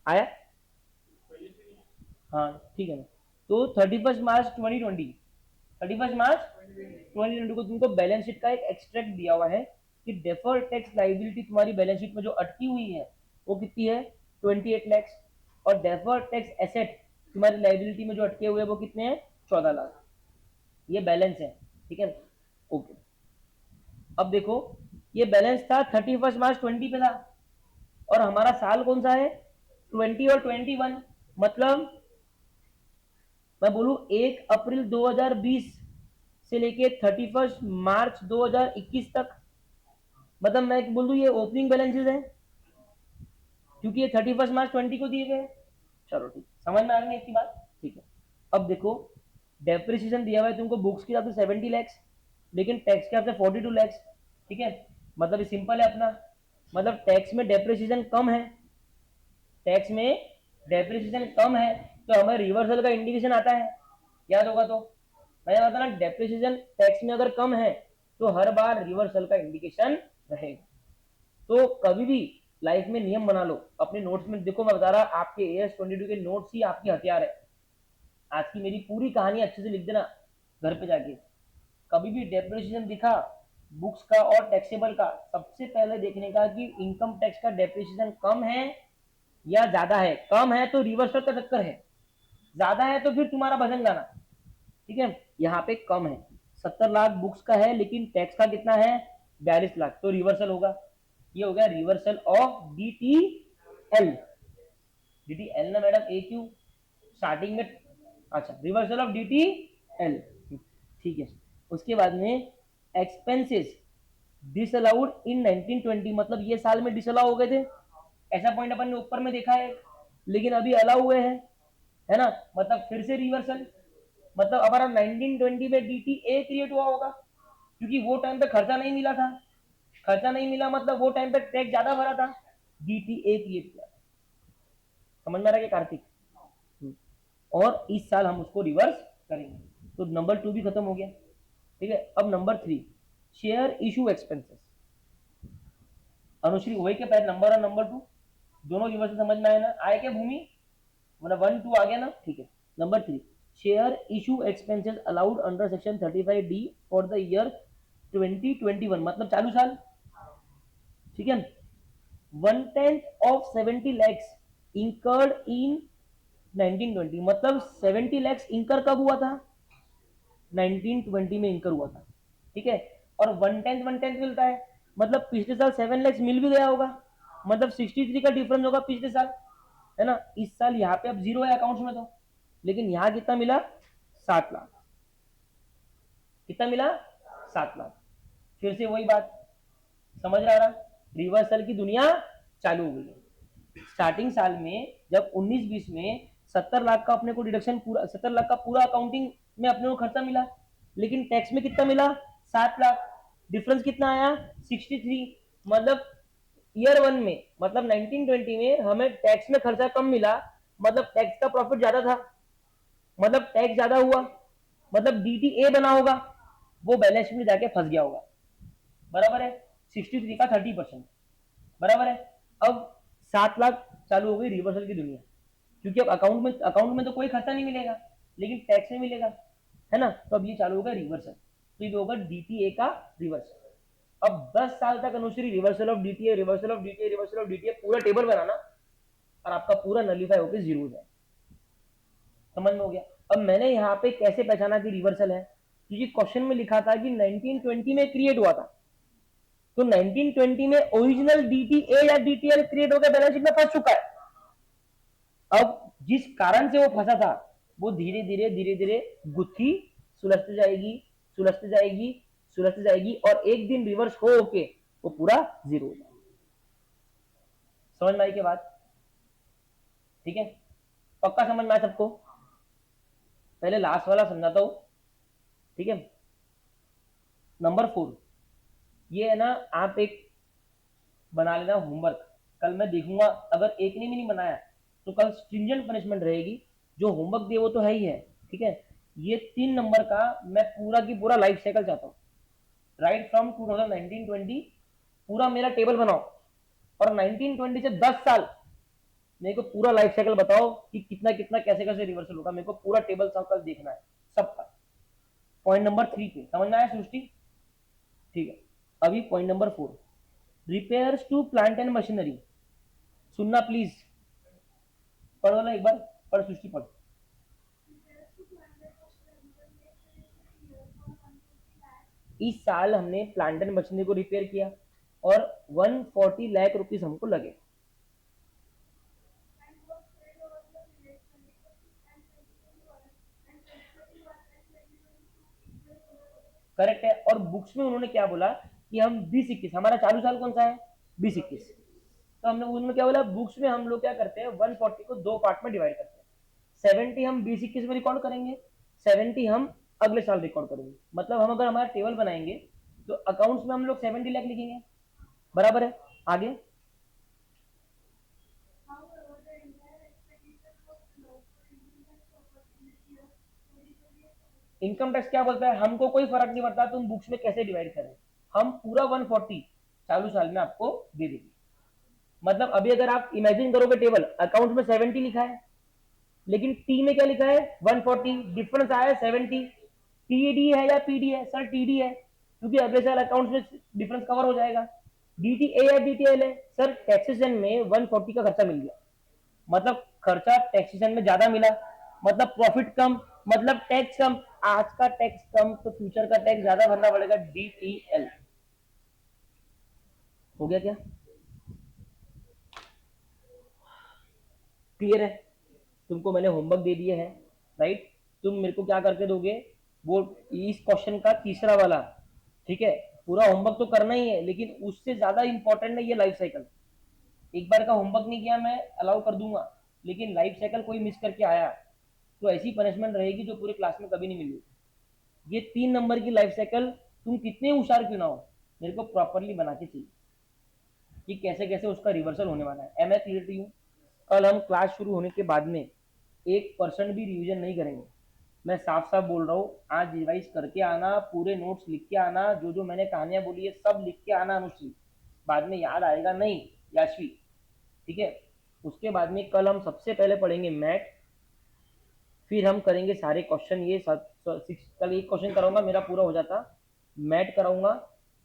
आया? हाँ ठीक है ना। तो 31 मार्च 2020, 31 मार्च 2020 को तुमको बैलेंस शीट का एक एक्सट्रैक्ट दिया हुआ है कि डेफर्ड टैक्स लाइबिलिटी तुम्हारी बैलेंस शीट में जो अटकी हुई है वो कितनी है 28 लाख, और डेफर्ड टैक्स एसेट तुम्हारी लाइबिलिटी में जो अटके हुए हैं वो कितने हैं 14 लाख। ये बैलेंस है, ठीक है, ओके। अब देखो ये बैलेंस था 31 मार्च 20 पे था, और हमारा साल कौन सा है 20 और 21, मतलब मैं बोलूं 1 अप्रैल 2020 से लेके 31 मार्च 2021 तक, मतलब मैं बोल दूं ये ओपनिंग बैलेंसेस है क्योंकि ये 31 मार्च 20 को दिए गए। चलो ठीक, समझ में आ रही है इसकी बात, ठीक है। अब देखो डेप्रिसिएशन दिया हुआ है तुमको बुक्स के हिसाब से 70 लैक्स, लेकिन टैक्स के हिसाब से 42 लैक्स, ठीक है। मतलब सिंपल है अपना, मतलब टैक्स में डेप्रिसिएशन कम है, टैक्स में डेप्रिसिएशन कम है तो हमें रिवर्सल का इंडिकेशन आता है, याद होगा तो मैंने बताया ना डेप्रिसिएशन टैक्स में अगर कम है तो हर बार रिवर्सल का इंडिकेशन रहेगा। तो कभी भी लाइफ में नियम बना लो अपने नोट्स में, देखो मैं बता रहा आपके AS22 के नोट्स ही आपकी हथियार है। आज की मेरी पूरी कहानी अच्छे से लिख देना घर पे जाके, कभी भी डेप्रिसिएशन दिखा बुक्स का और टैक्सेबल का, सबसे पहले देखने का कि इनकम टैक्स का डेप्रिसिएशन कम है या ज्यादा है। कम है तो रिवर्सल का चक्कर है, ज्यादा है तो फिर तुम्हारा भजन गाना, ठीक है। यहाँ पे कम है 70 लाख बुक्स का है, लेकिन टैक्स का कितना है 42 लाख, तो रिवर्सल होगा। ये हो गया रिवर्सल ऑफ DTL, DTL ना मैडम ए क्यू स्टार्टिंग में, अच्छा रिवर्सल ऑफ DTL, ठीक है। उसके बाद में एक्सपेंसेस डिसअलाउड इन 1920, मतलब ये साल में डिसअलाउ हो गए थे, ऐसा पॉइंट अपन ने ऊपर में देखा है, लेकिन अभी अलाउ हुए हैं, है ना, मतलब फिर से रिवर्सल। मतलब हमारा 1920 में DTA क्रिएट हुआ होगा क्योंकि वो टाइम पे खर्चा नहीं मिला था, खर्चा नहीं मिला मतलब वो टाइम पे टैक्स ज्यादा भरा था, DTA क्रिएट किया। समझ में आ रहा है कार्तिक? और इस साल हम उसको रिवर्स करेंगे, तो नंबर 2 भी खत्म हो गया, ठीक है। अब number 3 share issue expenses, Anushree वही के पहले नंबर और नंबर 2 दोनों रिवर्स समझ में आया ना, आए क्या भूमि, मतलब 1 2 आ गया ना, ठीक है। Number 3 share issue expenses allowed under section 35D for the year 2021, मतलब चालू साल, ठीक है। 1/10 ऑफ 70 लैक्स इंकर्ड इन 1920, मतलब 70 लैक्स इंकर कब हुआ था 1920 में इंकर हुआ था, ठीक है। और 1/10 मिलता है, मतलब पिछले साल 7 लैक्स मिल भी गया होगा, मतलब 63 का डिफरेंस होगा पिछले साल, है ना। इस साल यहाँ पे अब जीरो है अकाउंट्स में तो, लेकिन यहाँ कितना मिला 7 लाख, कितना मिला 7 लाख। फिर से वही बात, समझ रहा, रिवर्सल की दुनिया चालू हो गई है। स्टार्टिंग साल में जब 19-20 में 70 लाख का अपने को डिडक्शन पूरा, 70 लाख का पूरा अकाउंटिंग में अपने को खर्चा मिला, लेकिन टैक्स में कितना मिला 7 लाख, डिफरेंस कितना आया 63, मतलब ईयर 1 में, मतलब 1920 में हमें टैक्स में खर्चा कम मिला, मतलब टैक्स का प्रॉफिट ज्यादा था, मतलब टैक्स ज्यादा हुआ, मतलब DTA बना होगा, वो बैलेंस शीट में जाके फंस गया होगा, बराबर है। 63 का 30%, बराबर है। अब 7 लाख चालू हो गई रिवर्सल की दुनिया, क्योंकि अब अकाउंट में तो कोई खर्चा नहीं मिलेगा, लेकिन टैक्स में मिलेगा, है ना। तो अब ये चालू होगा रिवर्सल, तो ये होगा DTA का रिवर्सल। अब 10 साल तक Anushree reversal of DTA, reversal of DTA, reversal of DTA पूरा टेबल बनाना, और आपका पूरा नलीफाई होकर जीरो हो जाए। समझ में हो गया? अब मैंने यहाँ पे कैसे पहचाना कि रिवर्सल है, क्योंकि क्वेश्चन में लिखा था कि 1920 में क्रिएट हुआ था, तो 1920 में ओरिजिनल DTA या DTL क्रिएट होकर बैलेंस शीट में फंस चुका है। अब जिस कारण से वो फंसा था वो धीरे धीरे धीरे धीरे गुत्थी सुलझती जाएगी, सुलझती जाएगी, सुलझती जाएगी, और एक दिन रिवर्स हो के वो पूरा जीरो हो जाएगा। समझ में आई के बाद? ठीक है, पक्का समझ में आया सबको? पहले लास्ट वाला समझाता हूं, ठीक है। नंबर 4 ये है ना, आप एक बना लेना होमवर्क, कल मैं देखूंगा अगर एक ने भी नहीं बनाया तो कल स्ट्रिंजेंट पनिशमेंट रहेगी, जो होमवर्क दिए वो तो है ही है, ठीक है। ये 3 नंबर का मैं पूरा की पूरा लाइफ साइकिल चाहता हूँ, राइट फ्रॉम 2019-20 पूरा मेरा टेबल बनाओ, और 1920 से 10 साल मेरे को पूरा लाइफ साइकिल बताओ कि कितना कितना कैसे कैसे रिवर्सल होगा, मेरे को पूरा टेबल सर्कल देखना है सबका। पॉइंट नंबर 3 पे समझ में आया सृष्टि? ठीक है। अभी point number 4, repairs to plant and machinery. सुनना प्लीज, पढ़ो ना एक बार, पढ़ सृष्टि पढ़। इस साल हमने प्लांट एंड मशीनरी को रिपेयर किया और 140 लाख रुपीस हमको लगे। करेक्ट है। और बुक्स में उन्होंने क्या बोला कि हम 2021, हमारा चालू साल कौन सा है? 2021। तो हमने उन्होंने क्या बोला, बुक्स में हम लोग क्या करते हैं 140 को 2 पार्ट में डिवाइड करते हैं। 70 हम 2021 में रिकॉर्ड करेंगे, 70 हम अगले साल रिकॉर्ड करेंगे। मतलब हम अगर हमारा टेबल बनाएंगे तो अकाउंट्स में हम लोग 70 लाख लिखेंगे, बराबर है। आगे इनकम टैक्स क्या बोलता है, हमको कोई फर्क नहीं पड़ता तुम बुक्स में कैसे डिवाइड करें, हम पूरा 140 चालू साल में आपको दे देंगे। मतलब अभी अगर आप इमेजिन करोगे टेबल, अकाउंट में 70 लिखा है लेकिन टी में क्या लिखा है 140, डिफरेंस आया 70। टीडी है या पीडी है? सर टीडी है, क्योंकि अगले साल अकाउंट में डिफरेंस कवर हो जाएगा। डीटीए या डीटीएल है? सर टैक्सेशन में 140 का खर्चा मिल गया, मतलब खर्चा टैक्सेशन में ज्यादा मिला, मतलब प्रॉफिट कम, मतलब टैक्स कम। आज का टैक्स कम तो फ्यूचर का टैक्स ज्यादा भरना पड़ेगा, डीटीएल। हो गया क्या? क्लियर है? तुमको मैंने होमवर्क दे दिया है, राइट? तुम मेरे को क्या करके दोगे, वो इस क्वेश्चन का तीसरा वाला, ठीक है। पूरा होमवर्क तो करना ही है, लेकिन उससे ज्यादा इंपॉर्टेंट है ये लाइफ साइकिल। एक बार का होमवर्क नहीं किया मैं अलाउ कर दूंगा, लेकिन लाइफ साइकिल कोई मिस करके आया तो ऐसी पनिशमेंट रहेगी जो पूरे क्लास में कभी नहीं मिली। ये 3 नंबर की लाइफ साइकिल तुम कितने होशियार क्यों ना हो, मेरे को प्रॉपरली बना के चाहिए कि कैसे कैसे उसका रिवर्सल होने वाला है। Am I clear to you? कल हम क्लास शुरू होने के बाद में 1% भी रिवीजन नहीं करेंगे, मैं साफ साफ बोल रहा हूँ। आज रिवाइज करके आना, पूरे नोट्स लिख के आना, जो जो मैंने कहानियां बोली है सब लिख के आना अनुश्री, बाद में याद आएगा नहीं याशवी, ठीक है। उसके बाद में कल हम सबसे पहले पढ़ेंगे मैथ, फिर हम करेंगे सारे क्वेश्चन, ये कल एक क्वेश्चन कराऊंगा मेरा पूरा हो जाता, मैथ कराऊंगा।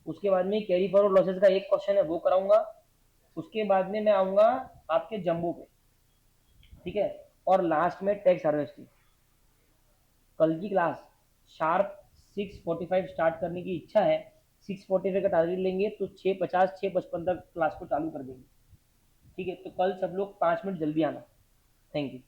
उसके बाद में कैरी फॉरवर्ड लॉसेस का एक क्वेश्चन है वो कराऊंगा। उसके बाद में मैं आऊंगा आपके जंबो पे, ठीक है। और लास्ट में टैक्स हार्वेस्टिंग। कल की क्लास शार्प 6:45 स्टार्ट करने की इच्छा है, 6:45 का टारगेट लेंगे तो 6:50 6:55 तक क्लास को चालू कर देंगे, ठीक है। तो कल सब लोग 5 मिनट जल्दी आना। Thank you.